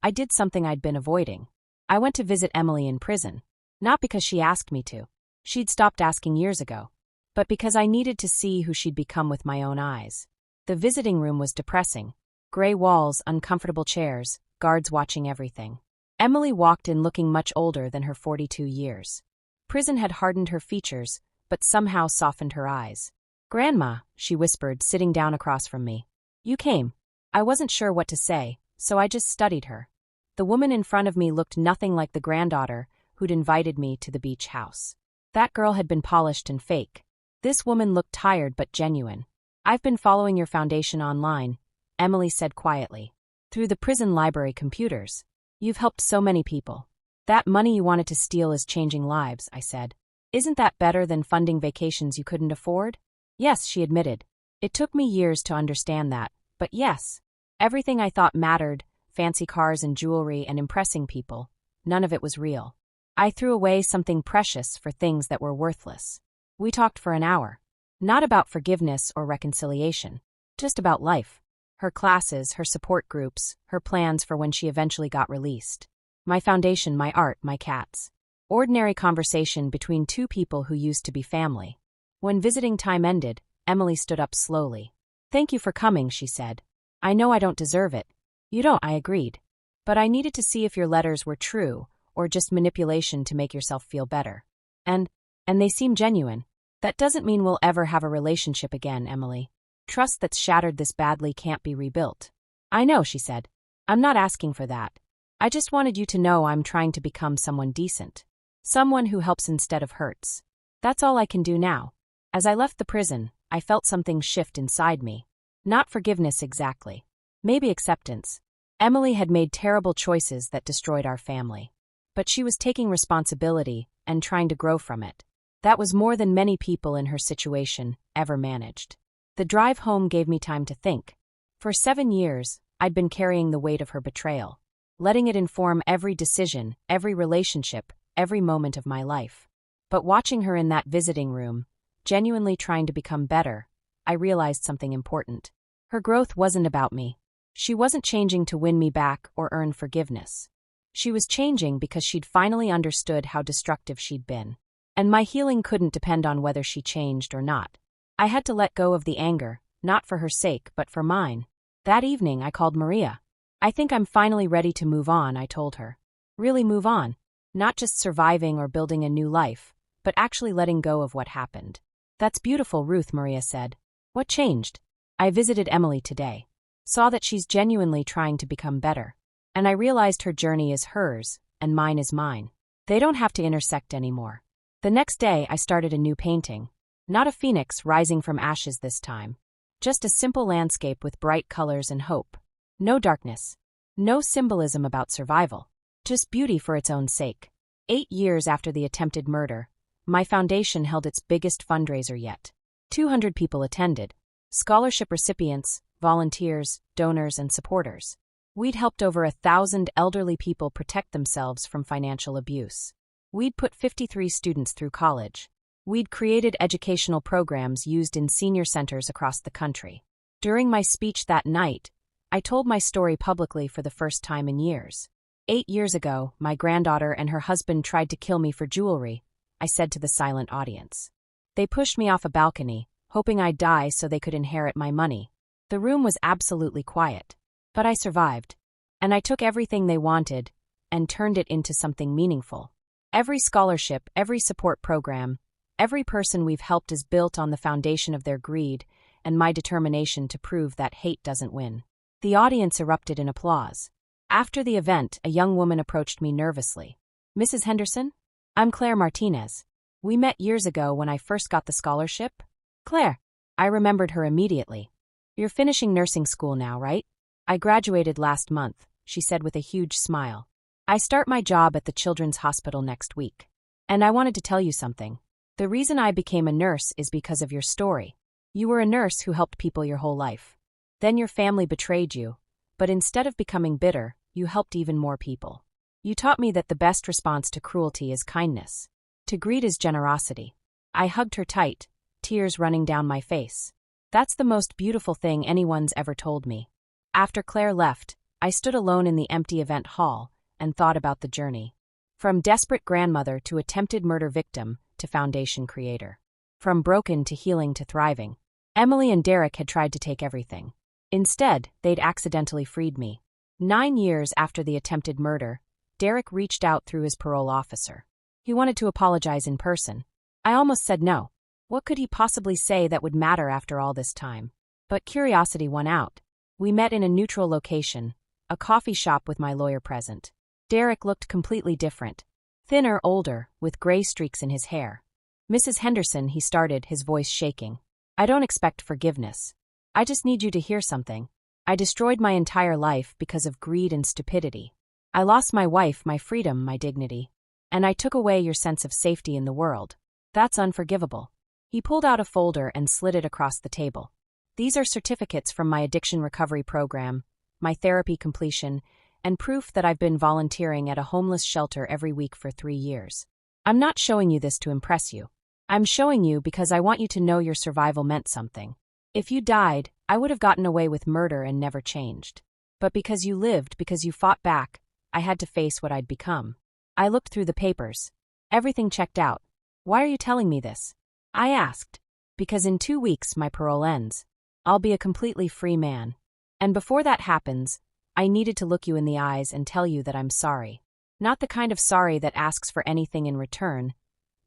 I did something I'd been avoiding. I went to visit Emily in prison. Not because she asked me to. She'd stopped asking years ago. But because I needed to see who she'd become with my own eyes. The visiting room was depressing. Gray walls, uncomfortable chairs, guards watching everything. Emily walked in looking much older than her 42 years. Prison had hardened her features, but somehow softened her eyes. "Grandma," she whispered, sitting down across from me. "You came." I wasn't sure what to say, so I just studied her. The woman in front of me looked nothing like the granddaughter who'd invited me to the beach house. That girl had been polished and fake. This woman looked tired but genuine. "I've been following your foundation online," Emily said quietly. "Through the prison library computers. You've helped so many people. That money you wanted to steal is changing lives," I said. "Isn't that better than funding vacations you couldn't afford?" "Yes," she admitted. "It took me years to understand that, but yes. Everything I thought mattered, fancy cars and jewelry and impressing people, none of it was real. I threw away something precious for things that were worthless." We talked for an hour. Not about forgiveness or reconciliation. Just about life. Her classes, her support groups, her plans for when she eventually got released. My foundation, my art, my cats. Ordinary conversation between 2 people who used to be family. When visiting time ended, Emily stood up slowly. "Thank you for coming," she said. "I know I don't deserve it." "You don't," I agreed. "But I needed to see if your letters were true, or just manipulation to make yourself feel better. And they seem genuine. That doesn't mean we'll ever have a relationship again, Emily. Trust that's shattered this badly can't be rebuilt." "I know," she said. "I'm not asking for that. I just wanted you to know I'm trying to become someone decent. Someone who helps instead of hurts. That's all I can do now." As I left the prison, I felt something shift inside me. Not forgiveness exactly. Maybe acceptance. Emily had made terrible choices that destroyed our family. But she was taking responsibility and trying to grow from it. That was more than many people in her situation ever managed. The drive home gave me time to think. For 7 years, I'd been carrying the weight of her betrayal, letting it inform every decision, every relationship, every moment of my life. But watching her in that visiting room, genuinely trying to become better, I realized something important. Her growth wasn't about me. She wasn't changing to win me back or earn forgiveness. She was changing because she'd finally understood how destructive she'd been. And my healing couldn't depend on whether she changed or not. I had to let go of the anger, not for her sake but for mine. That evening I called Maria. "I think I'm finally ready to move on," I told her. Really move on. Not just surviving or building a new life, but actually letting go of what happened. "That's beautiful, Ruth," Maria said. "What changed?" "I visited Emily today. Saw that she's genuinely trying to become better. And I realized her journey is hers, and mine is mine. They don't have to intersect anymore." The next day I started a new painting. Not a phoenix rising from ashes this time. Just a simple landscape with bright colors and hope. No darkness. No symbolism about survival. Just beauty for its own sake. 8 years after the attempted murder, my foundation held its biggest fundraiser yet. 200 people attended. Scholarship recipients, volunteers, donors, and supporters. We'd helped over 1,000 elderly people protect themselves from financial abuse. We'd put 53 students through college. We'd created educational programs used in senior centers across the country. During my speech that night, I told my story publicly for the first time in years. 8 years ago, my granddaughter and her husband tried to kill me for jewelry, I said to the silent audience. They pushed me off a balcony, hoping I'd die so they could inherit my money. The room was absolutely quiet. But I survived. And I took everything they wanted and turned it into something meaningful. Every scholarship, every support program, Every person we've helped is built on the foundation of their greed and my determination to prove that hate doesn't win." The audience erupted in applause. After the event, a young woman approached me nervously. "Mrs. Henderson? I'm Claire Martinez. We met years ago when I first got the scholarship." "Claire." I remembered her immediately. "You're finishing nursing school now, right?" "I graduated last month," she said with a huge smile. "I start my job at the Children's Hospital next week. And I wanted to tell you something. The reason I became a nurse is because of your story. You were a nurse who helped people your whole life. Then your family betrayed you, but instead of becoming bitter, you helped even more people. You taught me that the best response to cruelty is kindness. To greed is generosity." I hugged her tight, tears running down my face. That's the most beautiful thing anyone's ever told me. After Claire left, I stood alone in the empty event hall and thought about the journey. From desperate grandmother to attempted murder victim to foundation creator. From broken to healing to thriving. Emily and Derek had tried to take everything. Instead, they'd accidentally freed me. 9 years after the attempted murder, Derek reached out through his parole officer. He wanted to apologize in person. I almost said no. What could he possibly say that would matter after all this time? But curiosity won out. We met in a neutral location, a coffee shop with my lawyer present. Derek looked completely different. Thinner, older, with gray streaks in his hair. "Mrs. Henderson," he started, his voice shaking. "I don't expect forgiveness. I just need you to hear something. I destroyed my entire life because of greed and stupidity. I lost my wife, my freedom, my dignity. And I took away your sense of safety in the world. That's unforgivable." He pulled out a folder and slid it across the table. "These are certificates from my addiction recovery program, my therapy completion, and proof that I've been volunteering at a homeless shelter every week for 3 years. I'm not showing you this to impress you. I'm showing you because I want you to know your survival meant something. If you died, I would have gotten away with murder and never changed. But because you lived, because you fought back, I had to face what I'd become." I looked through the papers. Everything checked out. "Why are you telling me this?" I asked. "Because in 2 weeks my parole ends. I'll be a completely free man. And before that happens, I needed to look you in the eyes and tell you that I'm sorry. Not the kind of sorry that asks for anything in return,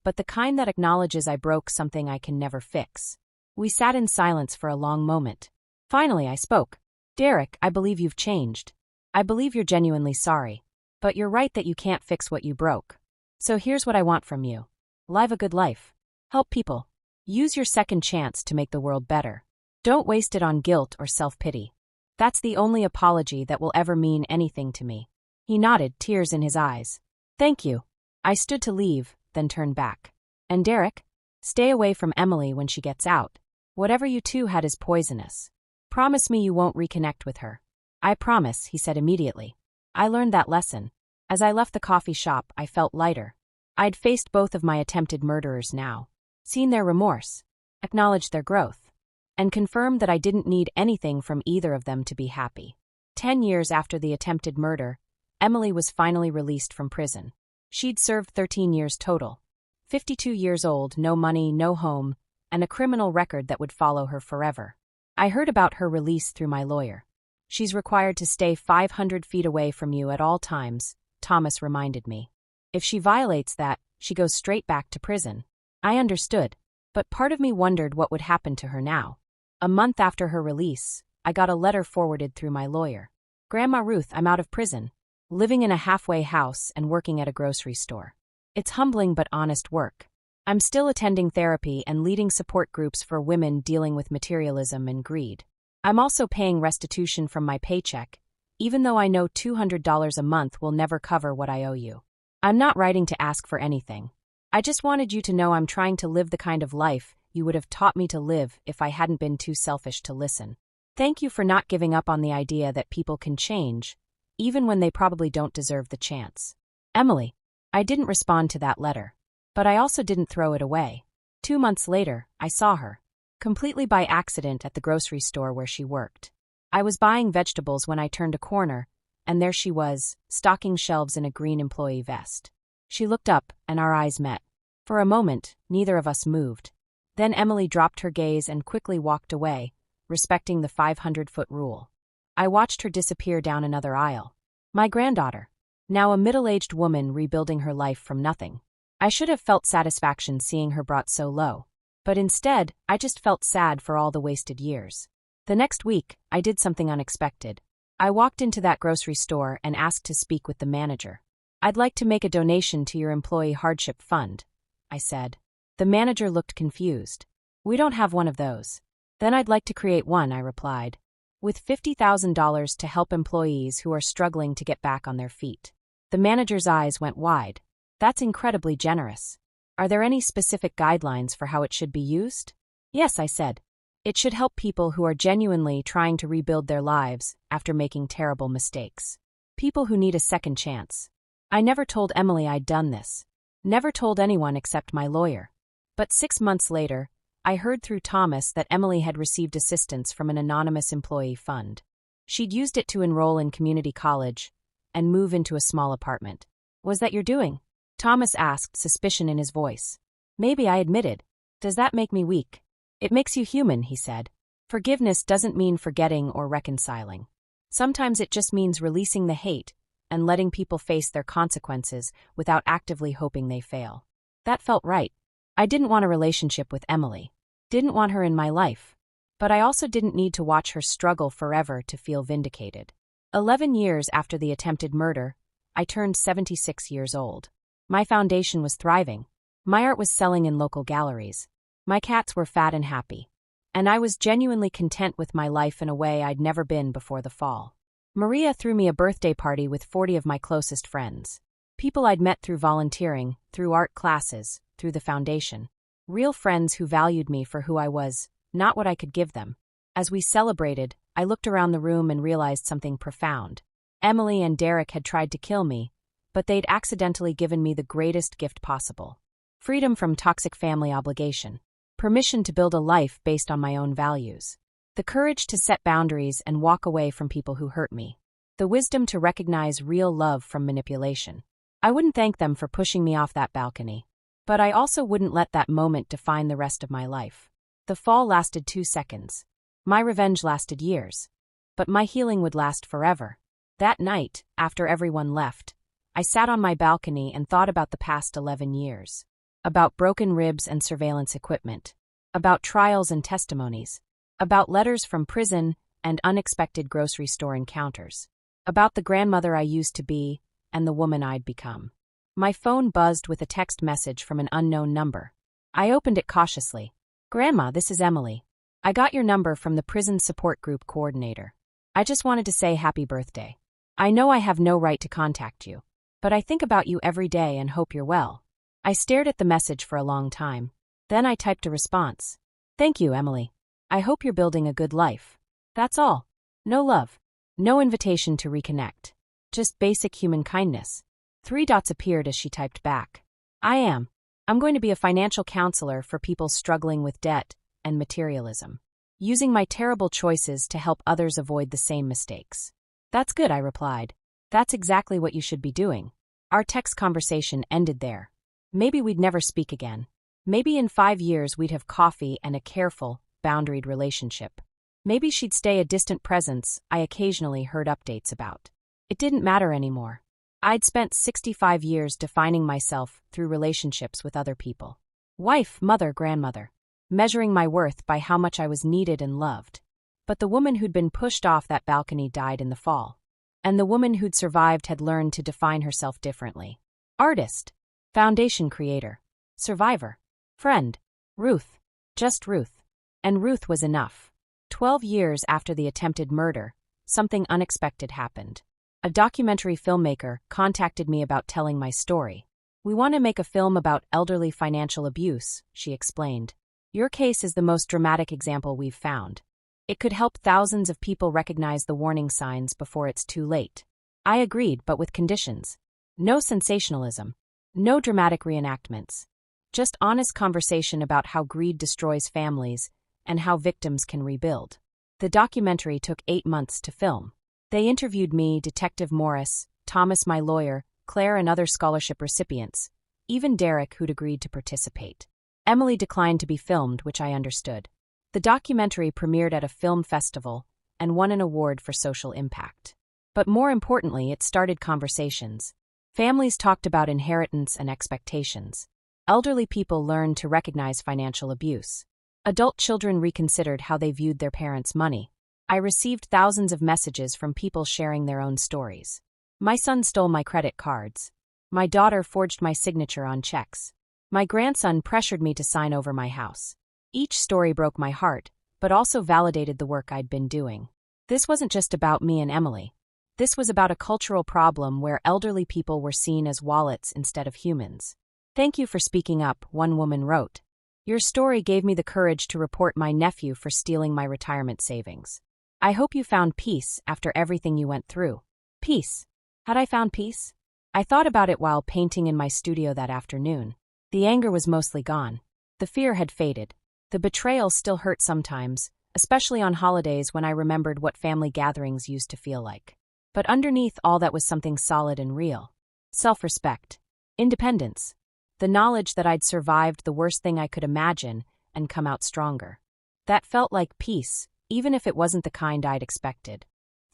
but the kind that acknowledges I broke something I can never fix." We sat in silence for a long moment. Finally, I spoke. "Derek, I believe you've changed. I believe you're genuinely sorry. But you're right that you can't fix what you broke. So here's what I want from you. Live a good life. Help people. Use your second chance to make the world better. Don't waste it on guilt or self-pity. That's the only apology that will ever mean anything to me." He nodded, tears in his eyes. "Thank you." I stood to leave, then turned back. "And Derek? Stay away from Emily when she gets out. Whatever you two had is poisonous. Promise me you won't reconnect with her." "I promise," he said immediately. I learned that lesson. As I left the coffee shop, I felt lighter. I'd faced both of my attempted murderers now, seen their remorse, acknowledged their growth, and confirmed that I didn't need anything from either of them to be happy. 10 years after the attempted murder, Emily was finally released from prison. She'd served 13 years total. 52 years old, no money, no home, and a criminal record that would follow her forever. I heard about her release through my lawyer. "She's required to stay 500 feet away from you at all times," Thomas reminded me. "If she violates that, she goes straight back to prison." I understood, but part of me wondered what would happen to her now. A month after her release, I got a letter forwarded through my lawyer. "Grandma Ruth, I'm out of prison, living in a halfway house and working at a grocery store. It's humbling but honest work. I'm still attending therapy and leading support groups for women dealing with materialism and greed. I'm also paying restitution from my paycheck, even though I know $200 a month will never cover what I owe you. I'm not writing to ask for anything. I just wanted you to know I'm trying to live the kind of life you would have taught me to live if I hadn't been too selfish to listen. Thank you for not giving up on the idea that people can change, even when they probably don't deserve the chance. Emily." I didn't respond to that letter, but I also didn't throw it away. 2 months later, I saw her, completely by accident at the grocery store where she worked. I was buying vegetables when I turned a corner, and there she was, stocking shelves in a green employee vest. She looked up, and our eyes met. For a moment, neither of us moved. Then Emily dropped her gaze and quickly walked away, respecting the 500-foot rule. I watched her disappear down another aisle. My granddaughter, now a middle-aged woman rebuilding her life from nothing. I should have felt satisfaction seeing her brought so low. But instead, I just felt sad for all the wasted years. The next week, I did something unexpected. I walked into that grocery store and asked to speak with the manager. "I'd like to make a donation to your employee hardship fund," I said. The manager looked confused. "We don't have one of those." "Then I'd like to create one," I replied, "with $50,000 to help employees who are struggling to get back on their feet." The manager's eyes went wide. "That's incredibly generous. Are there any specific guidelines for how it should be used?" "Yes," I said. "It should help people who are genuinely trying to rebuild their lives after making terrible mistakes. People who need a second chance." I never told Emily I'd done this. Never told anyone except my lawyer. But 6 months later, I heard through Thomas that Emily had received assistance from an anonymous employee fund. She'd used it to enroll in community college and move into a small apartment. "Was that your doing?" Thomas asked, suspicion in his voice. Maybe, I admitted. "Does that make me weak?" "It makes you human," he said. "Forgiveness doesn't mean forgetting or reconciling. Sometimes it just means releasing the hate and letting people face their consequences without actively hoping they fail." That felt right. I didn't want a relationship with Emily. Didn't want her in my life. But I also didn't need to watch her struggle forever to feel vindicated. 11 years after the attempted murder, I turned 76 years old. My foundation was thriving. My art was selling in local galleries. My cats were fat and happy. And I was genuinely content with my life in a way I'd never been before the fall. Maria threw me a birthday party with 40 of my closest friends. People I'd met through volunteering, through art classes, through the foundation. Real friends who valued me for who I was, not what I could give them. As we celebrated, I looked around the room and realized something profound. Emily and Derek had tried to kill me, but they'd accidentally given me the greatest gift possible. Freedom from toxic family obligation. Permission to build a life based on my own values. The courage to set boundaries and walk away from people who hurt me. The wisdom to recognize real love from manipulation. I wouldn't thank them for pushing me off that balcony. But I also wouldn't let that moment define the rest of my life. The fall lasted 2 seconds. My revenge lasted years. But my healing would last forever. That night, after everyone left, I sat on my balcony and thought about the past 11 years. About broken ribs and surveillance equipment. About trials and testimonies. About letters from prison and unexpected grocery store encounters. About the grandmother I used to be and the woman I'd become. My phone buzzed with a text message from an unknown number. I opened it cautiously. "Grandma, this is Emily. I got your number from the prison support group coordinator. I just wanted to say happy birthday. I know I have no right to contact you, but I think about you every day and hope you're well." I stared at the message for a long time. Then I typed a response. "Thank you, Emily. I hope you're building a good life." That's all. No love. No invitation to reconnect. Just basic human kindness. 3 dots appeared as she typed back. I'm going to be a financial counselor for people struggling with debt and materialism. Using my terrible choices to help others avoid the same mistakes." "That's good," I replied. "That's exactly what you should be doing." Our text conversation ended there. Maybe we'd never speak again. Maybe in 5 years we'd have coffee and a careful, boundaried relationship. Maybe she'd stay a distant presence I occasionally heard updates about. It didn't matter anymore. I'd spent 65 years defining myself through relationships with other people. Wife, mother, grandmother. Measuring my worth by how much I was needed and loved. But the woman who'd been pushed off that balcony died in the fall. And the woman who'd survived had learned to define herself differently. Artist. Foundation creator. Survivor. Friend. Ruth. Just Ruth. And Ruth was enough. 12 years after the attempted murder, something unexpected happened. A documentary filmmaker contacted me about telling my story. "We want to make a film about elderly financial abuse," she explained. "Your case is the most dramatic example we've found. It could help thousands of people recognize the warning signs before it's too late." I agreed, but with conditions. No sensationalism. No dramatic reenactments. Just honest conversation about how greed destroys families and how victims can rebuild. The documentary took 8 months to film. They interviewed me, Detective Morris, Thomas my lawyer, Claire and other scholarship recipients, even Derek who'd agreed to participate. Emily declined to be filmed, which I understood. The documentary premiered at a film festival and won an award for social impact. But more importantly, it started conversations. Families talked about inheritance and expectations. Elderly people learned to recognize financial abuse. Adult children reconsidered how they viewed their parents' money. I received thousands of messages from people sharing their own stories. My son stole my credit cards. My daughter forged my signature on checks. My grandson pressured me to sign over my house. Each story broke my heart, but also validated the work I'd been doing. This wasn't just about me and Emily. This was about a cultural problem where elderly people were seen as wallets instead of humans. "Thank you for speaking up," one woman wrote. "Your story gave me the courage to report my nephew for stealing my retirement savings. I hope you found peace after everything you went through." Peace. Had I found peace? I thought about it while painting in my studio that afternoon. The anger was mostly gone. The fear had faded. The betrayal still hurt sometimes, especially on holidays when I remembered what family gatherings used to feel like. But underneath all that was something solid and real. Self-respect. Independence. The knowledge that I'd survived the worst thing I could imagine and come out stronger. That felt like peace, even if it wasn't the kind I'd expected.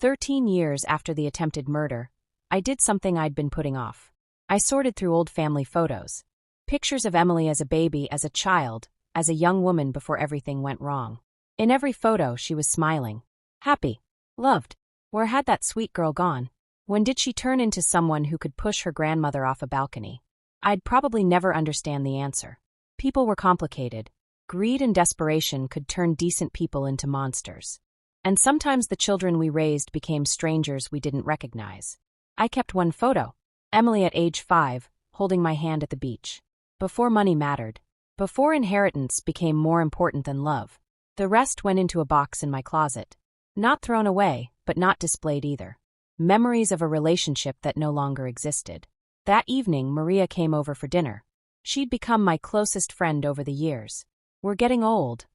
13 years after the attempted murder, I did something I'd been putting off. I sorted through old family photos. Pictures of Emily as a baby, as a child, as a young woman before everything went wrong. In every photo, she was smiling. Happy. Loved. Where had that sweet girl gone? When did she turn into someone who could push her grandmother off a balcony? I'd probably never understand the answer. People were complicated. Greed and desperation could turn decent people into monsters. And sometimes the children we raised became strangers we didn't recognize. I kept one photo. Emily at age 5, holding my hand at the beach. Before money mattered. Before inheritance became more important than love. The rest went into a box in my closet. Not thrown away, but not displayed either. Memories of a relationship that no longer existed. That evening, Maria came over for dinner. She'd become my closest friend over the years. "We're getting old,"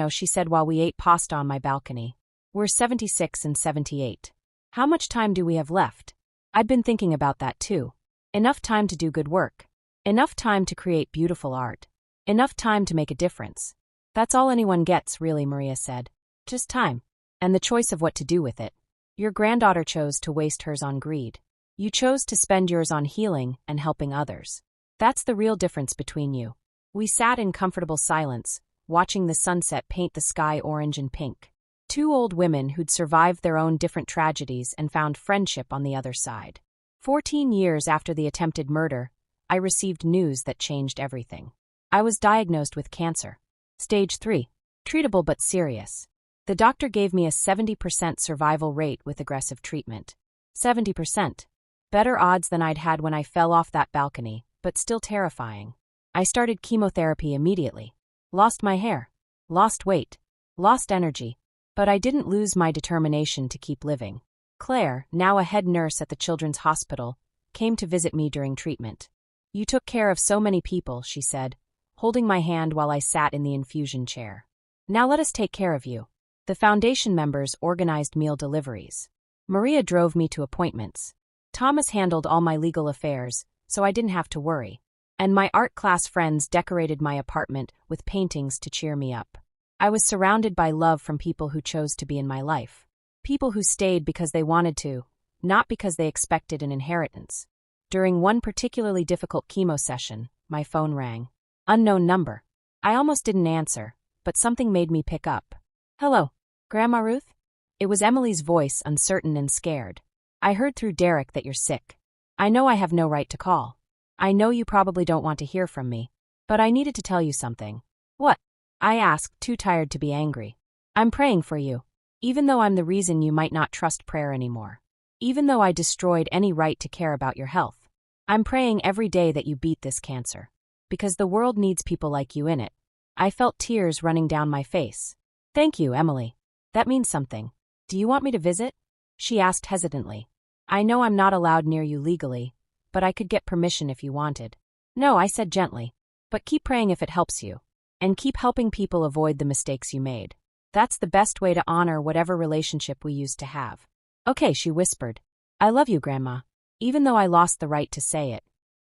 she said while we ate pasta on my balcony. "We're 76 and 78. How much time do we have left?" I'd been thinking about that too. Enough time to do good work. Enough time to create beautiful art. Enough time to make a difference. "That's all anyone gets, really," Maria said. "Just time. And the choice of what to do with it. Your granddaughter chose to waste hers on greed. You chose to spend yours on healing and helping others. That's the real difference between you." We sat in comfortable silence, watching the sunset paint the sky orange and pink. Two old women who'd survived their own different tragedies and found friendship on the other side. 14 years after the attempted murder, I received news that changed everything. I was diagnosed with cancer. Stage 3. Treatable but serious. The doctor gave me a 70% survival rate with aggressive treatment. 70%. Better odds than I'd had when I fell off that balcony, but still terrifying. I started chemotherapy immediately. Lost my hair. Lost weight. Lost energy. But I didn't lose my determination to keep living. Claire, now a head nurse at the Children's Hospital, came to visit me during treatment. "You took care of so many people," she said, holding my hand while I sat in the infusion chair. "Now let us take care of you." The foundation members organized meal deliveries. Maria drove me to appointments. Thomas handled all my legal affairs, so I didn't have to worry. And my art class friends decorated my apartment with paintings to cheer me up. I was surrounded by love from people who chose to be in my life. People who stayed because they wanted to, not because they expected an inheritance. During one particularly difficult chemo session, my phone rang. Unknown number. I almost didn't answer, but something made me pick up. "Hello, Grandma Ruth?" It was Emily's voice, uncertain and scared. "I heard through Derek that you're sick. I know I have no right to call. I know you probably don't want to hear from me, but I needed to tell you something." "What?" I asked, too tired to be angry. "I'm praying for you. Even though I'm the reason you might not trust prayer anymore. Even though I destroyed any right to care about your health. I'm praying every day that you beat this cancer. Because the world needs people like you in it." I felt tears running down my face. "Thank you, Emily. That means something. Do you want me to visit?" She asked hesitantly. "I know I'm not allowed near you legally, but I could get permission if you wanted." "No," I said gently. "But keep praying if it helps you. And keep helping people avoid the mistakes you made. That's the best way to honor whatever relationship we used to have." "Okay," she whispered. "I love you, Grandma. Even though I lost the right to say it."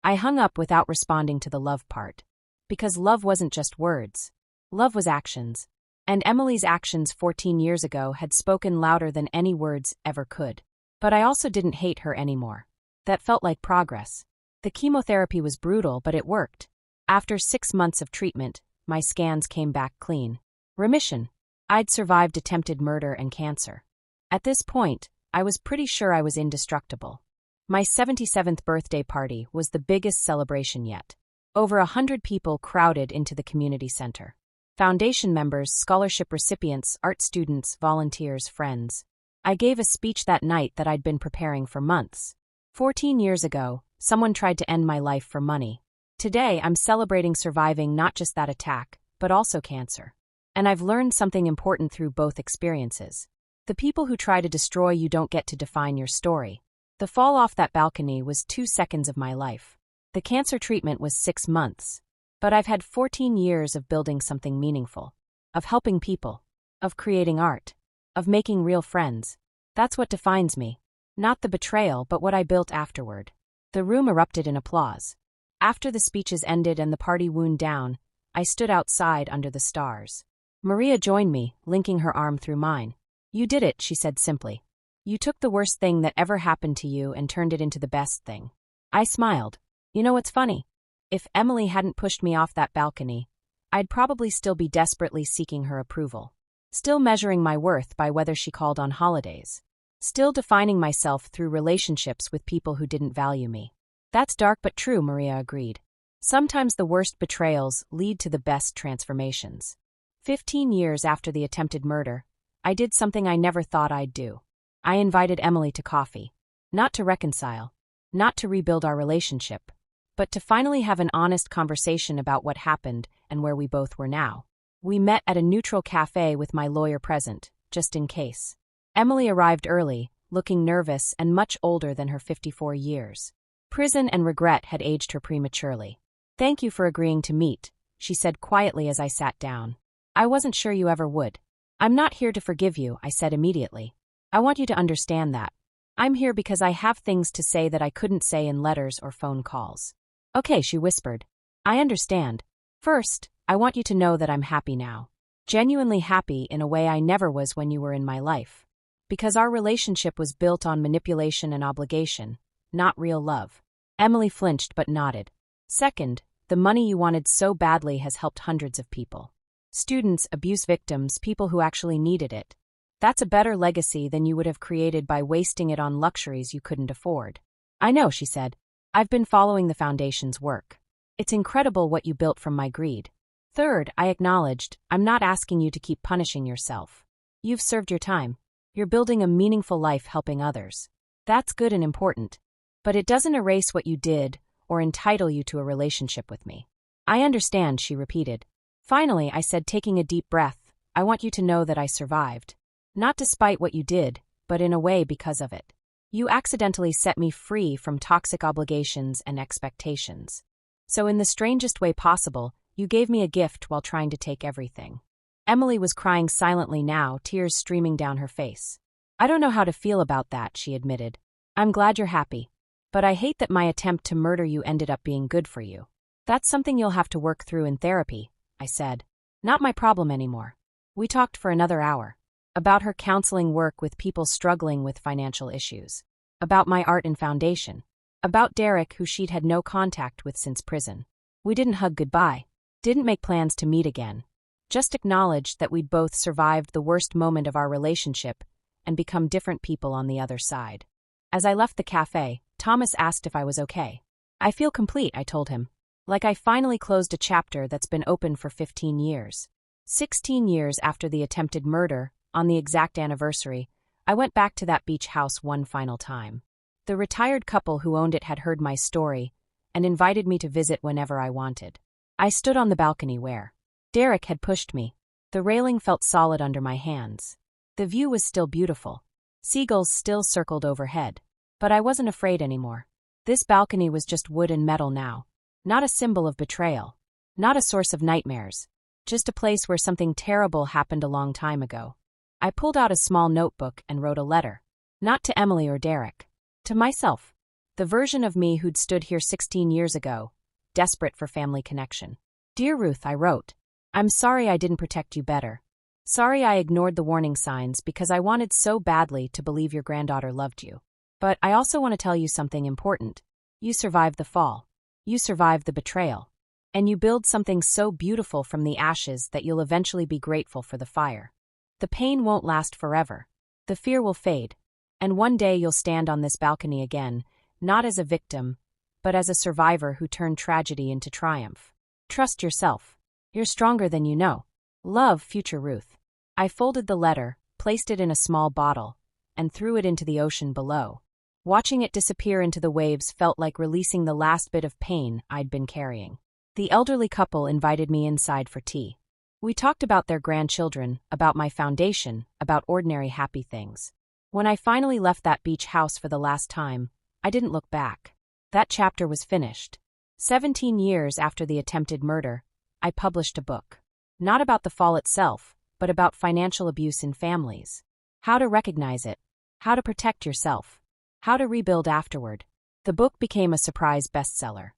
I hung up without responding to the love part. Because love wasn't just words. Love was actions. And Emily's actions 14 years ago had spoken louder than any words ever could. But I also didn't hate her anymore. That felt like progress. The chemotherapy was brutal, but it worked. After 6 months of treatment, my scans came back clean. Remission. I'd survived attempted murder and cancer. At this point, I was pretty sure I was indestructible. My 77th birthday party was the biggest celebration yet. Over 100 people crowded into the community center. Foundation members, scholarship recipients, art students, volunteers, friends. I gave a speech that night that I'd been preparing for months. 14 years ago, someone tried to end my life for money. Today, I'm celebrating surviving not just that attack, but also cancer. And I've learned something important through both experiences. The people who try to destroy you don't get to define your story. The fall off that balcony was 2 seconds of my life. The cancer treatment was 6 months. But I've had 14 years of building something meaningful. Of helping people. Of creating art. Of making real friends. That's what defines me. Not the betrayal, but what I built afterward. The room erupted in applause. After the speeches ended and the party wound down, I stood outside under the stars. Maria joined me, linking her arm through mine. "You did it," she said simply. "You took the worst thing that ever happened to you and turned it into the best thing." I smiled. You know what's funny? If Emily hadn't pushed me off that balcony, I'd probably still be desperately seeking her approval. Still measuring my worth by whether she called on holidays. Still defining myself through relationships with people who didn't value me. That's dark but true, Maria agreed. Sometimes the worst betrayals lead to the best transformations. 15 years after the attempted murder, I did something I never thought I'd do. I invited Emily to coffee. Not to reconcile. Not to rebuild our relationship. But to finally have an honest conversation about what happened and where we both were now. We met at a neutral cafe with my lawyer present, just in case. Emily arrived early, looking nervous and much older than her 54 years. Prison and regret had aged her prematurely. "Thank you for agreeing to meet," she said quietly as I sat down. "I wasn't sure you ever would." "I'm not here to forgive you," I said immediately. "I want you to understand that. I'm here because I have things to say that I couldn't say in letters or phone calls." "Okay," she whispered. "I understand. First, I want you to know that I'm happy now. Genuinely happy in a way I never was when you were in my life. Because our relationship was built on manipulation and obligation, not real love." Emily flinched but nodded. "Second, the money you wanted so badly has helped hundreds of people. Students, abuse victims, people who actually needed it. That's a better legacy than you would have created by wasting it on luxuries you couldn't afford." "I know," she said. "I've been following the Foundation's work. It's incredible what you built from my greed." Third, I acknowledged, "I'm not asking you to keep punishing yourself. You've served your time. You're building a meaningful life helping others. That's good and important. But it doesn't erase what you did or entitle you to a relationship with me." "I understand," she repeated. Finally, I said, taking a deep breath, "I want you to know that I survived. Not despite what you did, but in a way because of it. You accidentally set me free from toxic obligations and expectations. So in the strangest way possible, you gave me a gift while trying to take everything." Emily was crying silently now, tears streaming down her face. "I don't know how to feel about that," she admitted. "I'm glad you're happy. But I hate that my attempt to murder you ended up being good for you. That's something you'll have to work through in therapy," I said. "Not my problem anymore." We talked for another hour. About her counseling work with people struggling with financial issues. About my art and foundation. About Derek, who she'd had no contact with since prison. We didn't hug goodbye. Didn't make plans to meet again. Just acknowledged that we'd both survived the worst moment of our relationship and become different people on the other side. As I left the cafe, Thomas asked if I was okay. "I feel complete," I told him. "Like I finally closed a chapter that's been open for 15 years. 16 years after the attempted murder, on the exact anniversary, I went back to that beach house one final time. The retired couple who owned it had heard my story and invited me to visit whenever I wanted. I stood on the balcony where Derek had pushed me. The railing felt solid under my hands. The view was still beautiful. Seagulls still circled overhead. But I wasn't afraid anymore. This balcony was just wood and metal now. Not a symbol of betrayal. Not a source of nightmares. Just a place where something terrible happened a long time ago. I pulled out a small notebook and wrote a letter. Not to Emily or Derek. To myself. The version of me who'd stood here 16 years ago, desperate for family connection. "Dear Ruth," I wrote. "I'm sorry I didn't protect you better. Sorry I ignored the warning signs because I wanted so badly to believe your granddaughter loved you. But I also want to tell you something important. You survived the fall. You survived the betrayal. And you build something so beautiful from the ashes that you'll eventually be grateful for the fire. The pain won't last forever. The fear will fade. And one day you'll stand on this balcony again, not as a victim, but as a survivor who turned tragedy into triumph. Trust yourself. You're stronger than you know. Love, future Ruth. I folded the letter, placed it in a small bottle, and threw it into the ocean below. Watching it disappear into the waves felt like releasing the last bit of pain I'd been carrying. The elderly couple invited me inside for tea. We talked about their grandchildren, about my foundation, about ordinary happy things. When I finally left that beach house for the last time, I didn't look back. That chapter was finished. 17 years after the attempted murder, I published a book. Not about the fall itself, but about financial abuse in families. How to recognize it. How to protect yourself. How to rebuild afterward. The book became a surprise bestseller.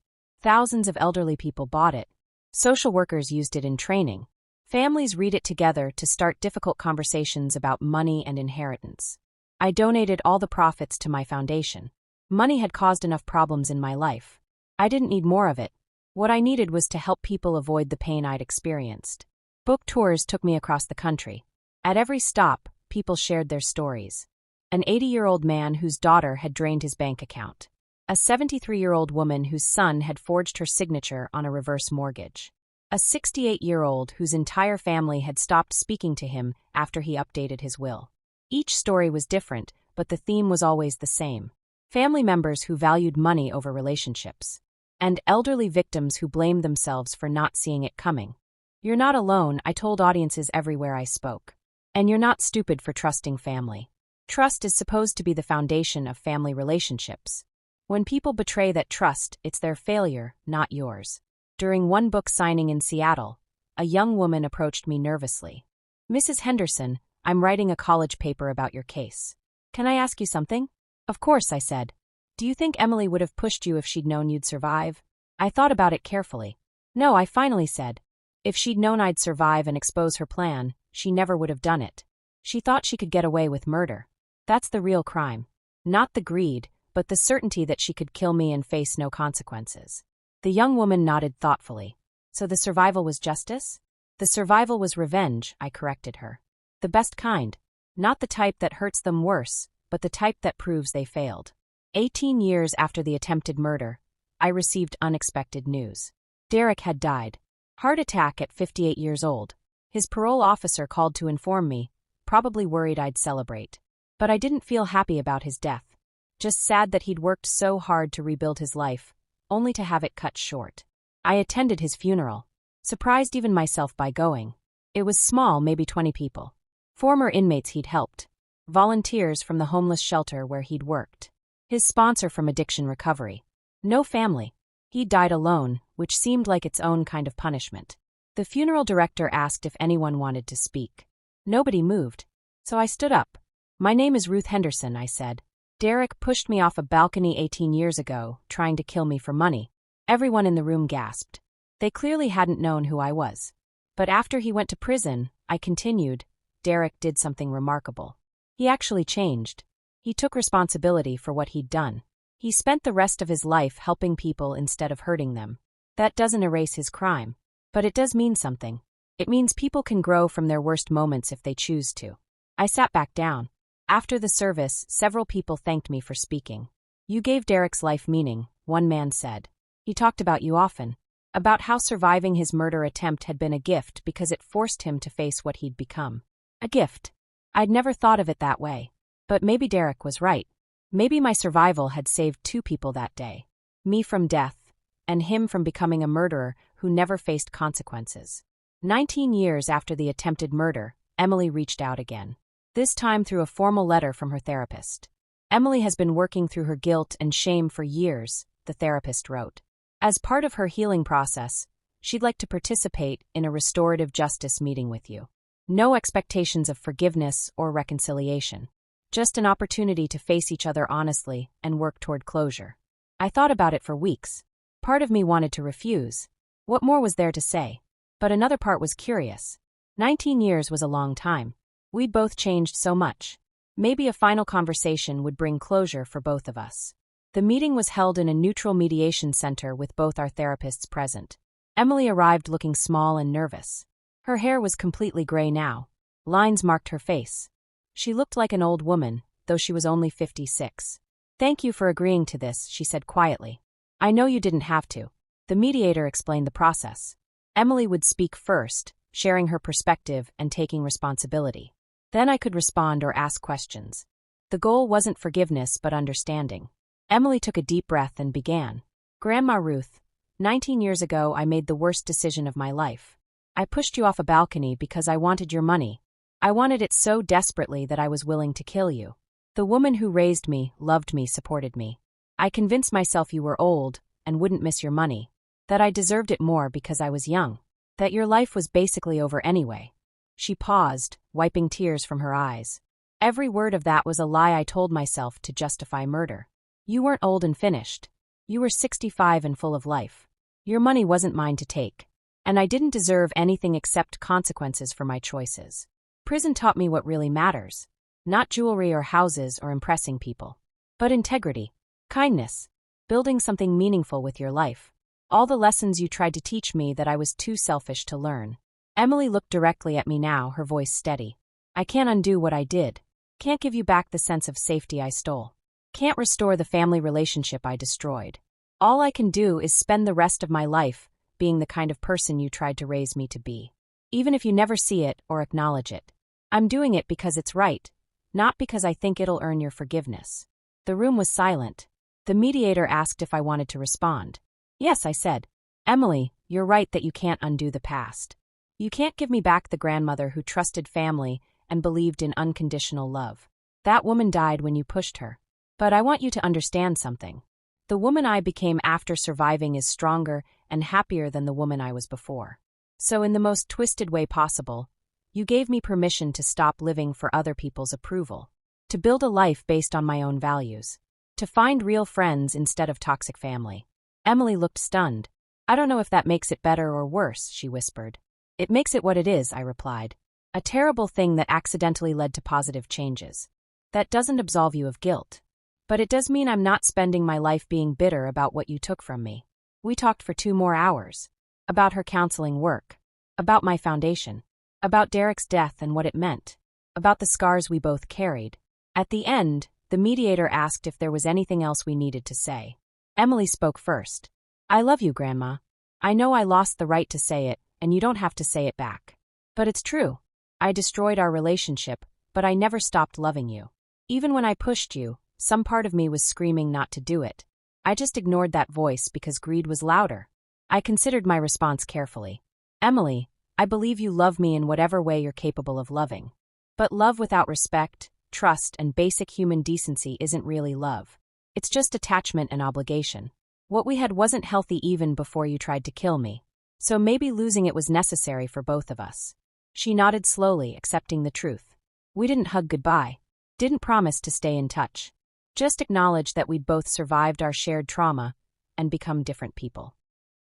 Thousands of elderly people bought it. Social workers used it in training. Families read it together to start difficult conversations about money and inheritance. I donated all the profits to my foundation. Money had caused enough problems in my life. I didn't need more of it. What I needed was to help people avoid the pain I'd experienced. Book tours took me across the country. At every stop, people shared their stories. An 80-year-old man whose daughter had drained his bank account. A 73-year-old woman whose son had forged her signature on a reverse mortgage. A 68-year-old whose entire family had stopped speaking to him after he updated his will. Each story was different, but the theme was always the same. Family members who valued money over relationships. And elderly victims who blamed themselves for not seeing it coming. You're not alone, I told audiences everywhere I spoke. And you're not stupid for trusting family. Trust is supposed to be the foundation of family relationships. When people betray that trust, it's their failure, not yours. During one book signing in Seattle, a young woman approached me nervously. "Mrs. Henderson, I'm writing a college paper about your case. Can I ask you something?" "Of course," I said. "Do you think Emily would have pushed you if she'd known you'd survive?" I thought about it carefully. "No," I finally said. "If she'd known I'd survive and expose her plan, she never would have done it. She thought she could get away with murder. That's the real crime. Not the greed, but the certainty that she could kill me and face no consequences." The young woman nodded thoughtfully. "So the survival was justice?" "The survival was revenge," I corrected her. "The best kind. Not the type that hurts them worse, but the type that proves they failed." 18 years after the attempted murder, I received unexpected news. Derek had died. Heart attack at 58 years old. His parole officer called to inform me, probably worried I'd celebrate. But I didn't feel happy about his death. Just sad that he'd worked so hard to rebuild his life, only to have it cut short. I attended his funeral. Surprised even myself by going. It was small, maybe 20 people. Former inmates he'd helped. Volunteers from the homeless shelter where he'd worked. His sponsor from addiction recovery. No family. He died alone, which seemed like its own kind of punishment. The funeral director asked if anyone wanted to speak. Nobody moved. So I stood up. "My name is Ruth Henderson," I said. "Derek pushed me off a balcony 18 years ago, trying to kill me for money." Everyone in the room gasped. They clearly hadn't known who I was. But after he went to prison, I continued, Derek did something remarkable. He actually changed. He took responsibility for what he'd done. He spent the rest of his life helping people instead of hurting them. That doesn't erase his crime. But it does mean something. It means people can grow from their worst moments if they choose to. I sat back down. After the service, several people thanked me for speaking. "You gave Derek's life meaning," one man said. "He talked about you often. About how surviving his murder attempt had been a gift because it forced him to face what he'd become. A gift. I'd never thought of it that way. But maybe Derek was right. Maybe my survival had saved 2 people that day. Me from death, and him from becoming a murderer who never faced consequences." 19 years after the attempted murder, Emily reached out again. This time through a formal letter from her therapist. Emily has been working through her guilt and shame for years, the therapist wrote. As part of her healing process, she'd like to participate in a restorative justice meeting with you. No expectations of forgiveness or reconciliation. Just an opportunity to face each other honestly and work toward closure. I thought about it for weeks. Part of me wanted to refuse. What more was there to say? But another part was curious. 19 years was a long time. We'd both changed so much. Maybe a final conversation would bring closure for both of us. The meeting was held in a neutral mediation center with both our therapists present. Emily arrived looking small and nervous. Her hair was completely gray now. Lines marked her face. She looked like an old woman, though she was only 56. "Thank you for agreeing to this," she said quietly. "I know you didn't have to." The mediator explained the process. Emily would speak first, sharing her perspective and taking responsibility. Then I could respond or ask questions. The goal wasn't forgiveness but understanding. Emily took a deep breath and began. "Grandma Ruth, 19 years ago I made the worst decision of my life. I pushed you off a balcony because I wanted your money. I wanted it so desperately that I was willing to kill you. The woman who raised me, loved me, supported me. I convinced myself you were old and wouldn't miss your money. That I deserved it more because I was young. That your life was basically over anyway." She paused, wiping tears from her eyes. "Every word of that was a lie I told myself to justify murder. You weren't old and finished. You were 65 and full of life. Your money wasn't mine to take. And I didn't deserve anything except consequences for my choices. Prison taught me what really matters. Not jewelry or houses or impressing people. But integrity. Kindness. Building something meaningful with your life. All the lessons you tried to teach me that I was too selfish to learn." Emily looked directly at me now, her voice steady. "I can't undo what I did. Can't give you back the sense of safety I stole. Can't restore the family relationship I destroyed. All I can do is spend the rest of my life being the kind of person you tried to raise me to be. Even if you never see it or acknowledge it. I'm doing it because it's right, not because I think it'll earn your forgiveness." The room was silent. The mediator asked if I wanted to respond. "Yes," I said. "Emily, you're right that you can't undo the past. You can't give me back the grandmother who trusted family and believed in unconditional love. That woman died when you pushed her. But I want you to understand something. The woman I became after surviving is stronger and happier than the woman I was before. So in the most twisted way possible, you gave me permission to stop living for other people's approval. To build a life based on my own values. To find real friends instead of toxic family." Emily looked stunned. "I don't know if that makes it better or worse," she whispered. "It makes it what it is," I replied. "A terrible thing that accidentally led to positive changes. That doesn't absolve you of guilt. But it does mean I'm not spending my life being bitter about what you took from me." We talked for 2 more hours. About her counseling work. About my foundation. About Derek's death and what it meant. About the scars we both carried. At the end, the mediator asked if there was anything else we needed to say. Emily spoke first. "I love you, Grandma. I know I lost the right to say it, and you don't have to say it back. But it's true. I destroyed our relationship, but I never stopped loving you. Even when I pushed you, some part of me was screaming not to do it. I just ignored that voice because greed was louder." I considered my response carefully. "Emily, I believe you love me in whatever way you're capable of loving. But love without respect, trust, and basic human decency isn't really love. It's just attachment and obligation. What we had wasn't healthy even before you tried to kill me. So maybe losing it was necessary for both of us." She nodded slowly, accepting the truth. We didn't hug goodbye. Didn't promise to stay in touch. Just acknowledged that we'd both survived our shared trauma and become different people.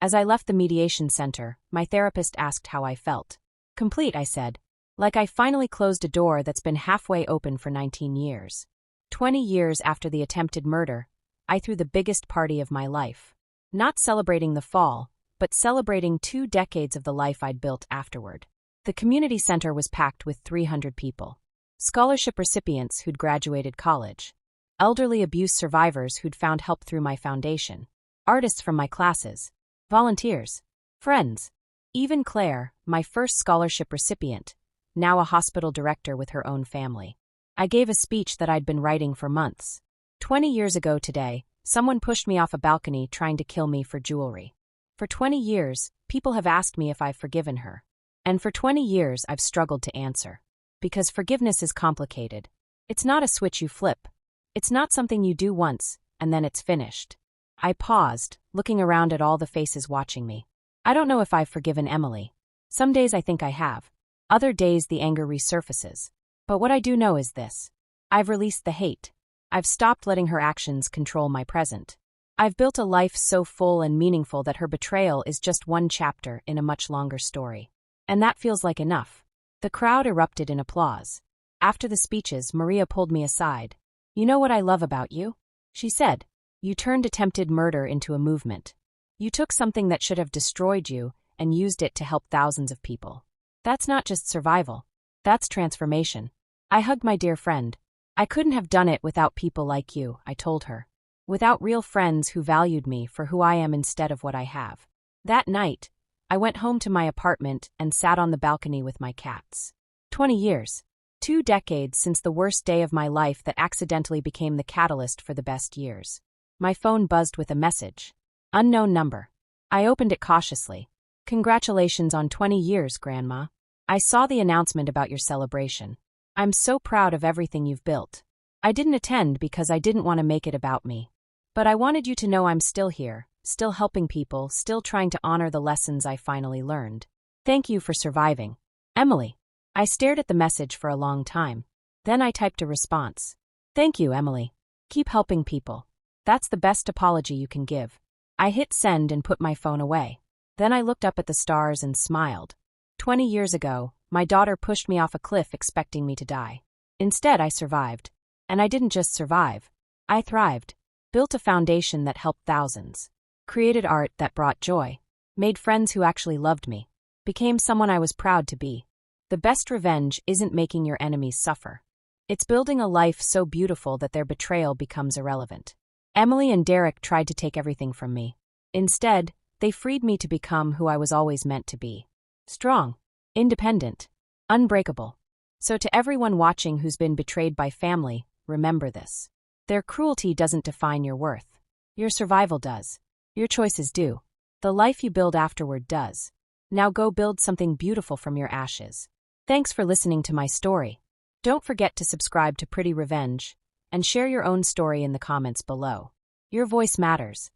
As I left the mediation center, my therapist asked how I felt. "Complete," I said. "Like I finally closed a door that's been halfway open for 19 years. 20 years after the attempted murder, I threw the biggest party of my life. Not celebrating the fall, but celebrating 2 decades of the life I'd built afterward." The community center was packed with 300 people. Scholarship recipients who'd graduated college. Elderly abuse survivors who'd found help through my foundation. Artists from my classes. Volunteers. Friends. Even Claire, my first scholarship recipient, now a hospital director with her own family. I gave a speech that I'd been writing for months. 20 years ago today, someone pushed me off a balcony trying to kill me for jewelry. For 20 years, people have asked me if I've forgiven her. And for 20 years, I've struggled to answer. Because forgiveness is complicated. It's not a switch you flip. It's not something you do once, and then it's finished. I paused, looking around at all the faces watching me. I don't know if I've forgiven Emily. Some days I think I have. Other days the anger resurfaces. But what I do know is this. I've released the hate. I've stopped letting her actions control my present. I've built a life so full and meaningful that her betrayal is just one chapter in a much longer story. And that feels like enough. The crowd erupted in applause. After the speeches, Maria pulled me aside. "You know what I love about you?" she said. "You turned attempted murder into a movement. You took something that should have destroyed you and used it to help thousands of people. That's not just survival. That's transformation. I hugged my dear friend. I couldn't have done it without people like you, I told her. Without real friends who valued me for who I am instead of what I have. That night, I went home to my apartment and sat on the balcony with my cats. 20 years. 2 decades since the worst day of my life that accidentally became the catalyst for the best years. My phone buzzed with a message. Unknown number. I opened it cautiously. Congratulations on 20 years, Grandma. I saw the announcement about your celebration. I'm so proud of everything you've built. I didn't attend because I didn't want to make it about me. But I wanted you to know I'm still here, still helping people, still trying to honor the lessons I finally learned. Thank you for surviving. Emily. I stared at the message for a long time. Then I typed a response. Thank you, Emily. Keep helping people. That's the best apology you can give. I hit send and put my phone away. Then I looked up at the stars and smiled. 20 years ago, my daughter pushed me off a cliff expecting me to die. Instead, I survived. And I didn't just survive. I thrived. Built a foundation that helped thousands. Created art that brought joy. Made friends who actually loved me. Became someone I was proud to be. The best revenge isn't making your enemies suffer. It's building a life so beautiful that their betrayal becomes irrelevant. Emily and Derek tried to take everything from me. Instead, they freed me to become who I was always meant to be. Strong. Independent. Unbreakable. So to everyone watching who's been betrayed by family, remember this. Their cruelty doesn't define your worth. Your survival does. Your choices do. The life you build afterward does. Now go build something beautiful from your ashes. Thanks for listening to my story. Don't forget to subscribe to Pretty Revenge and share your own story in the comments below. Your voice matters.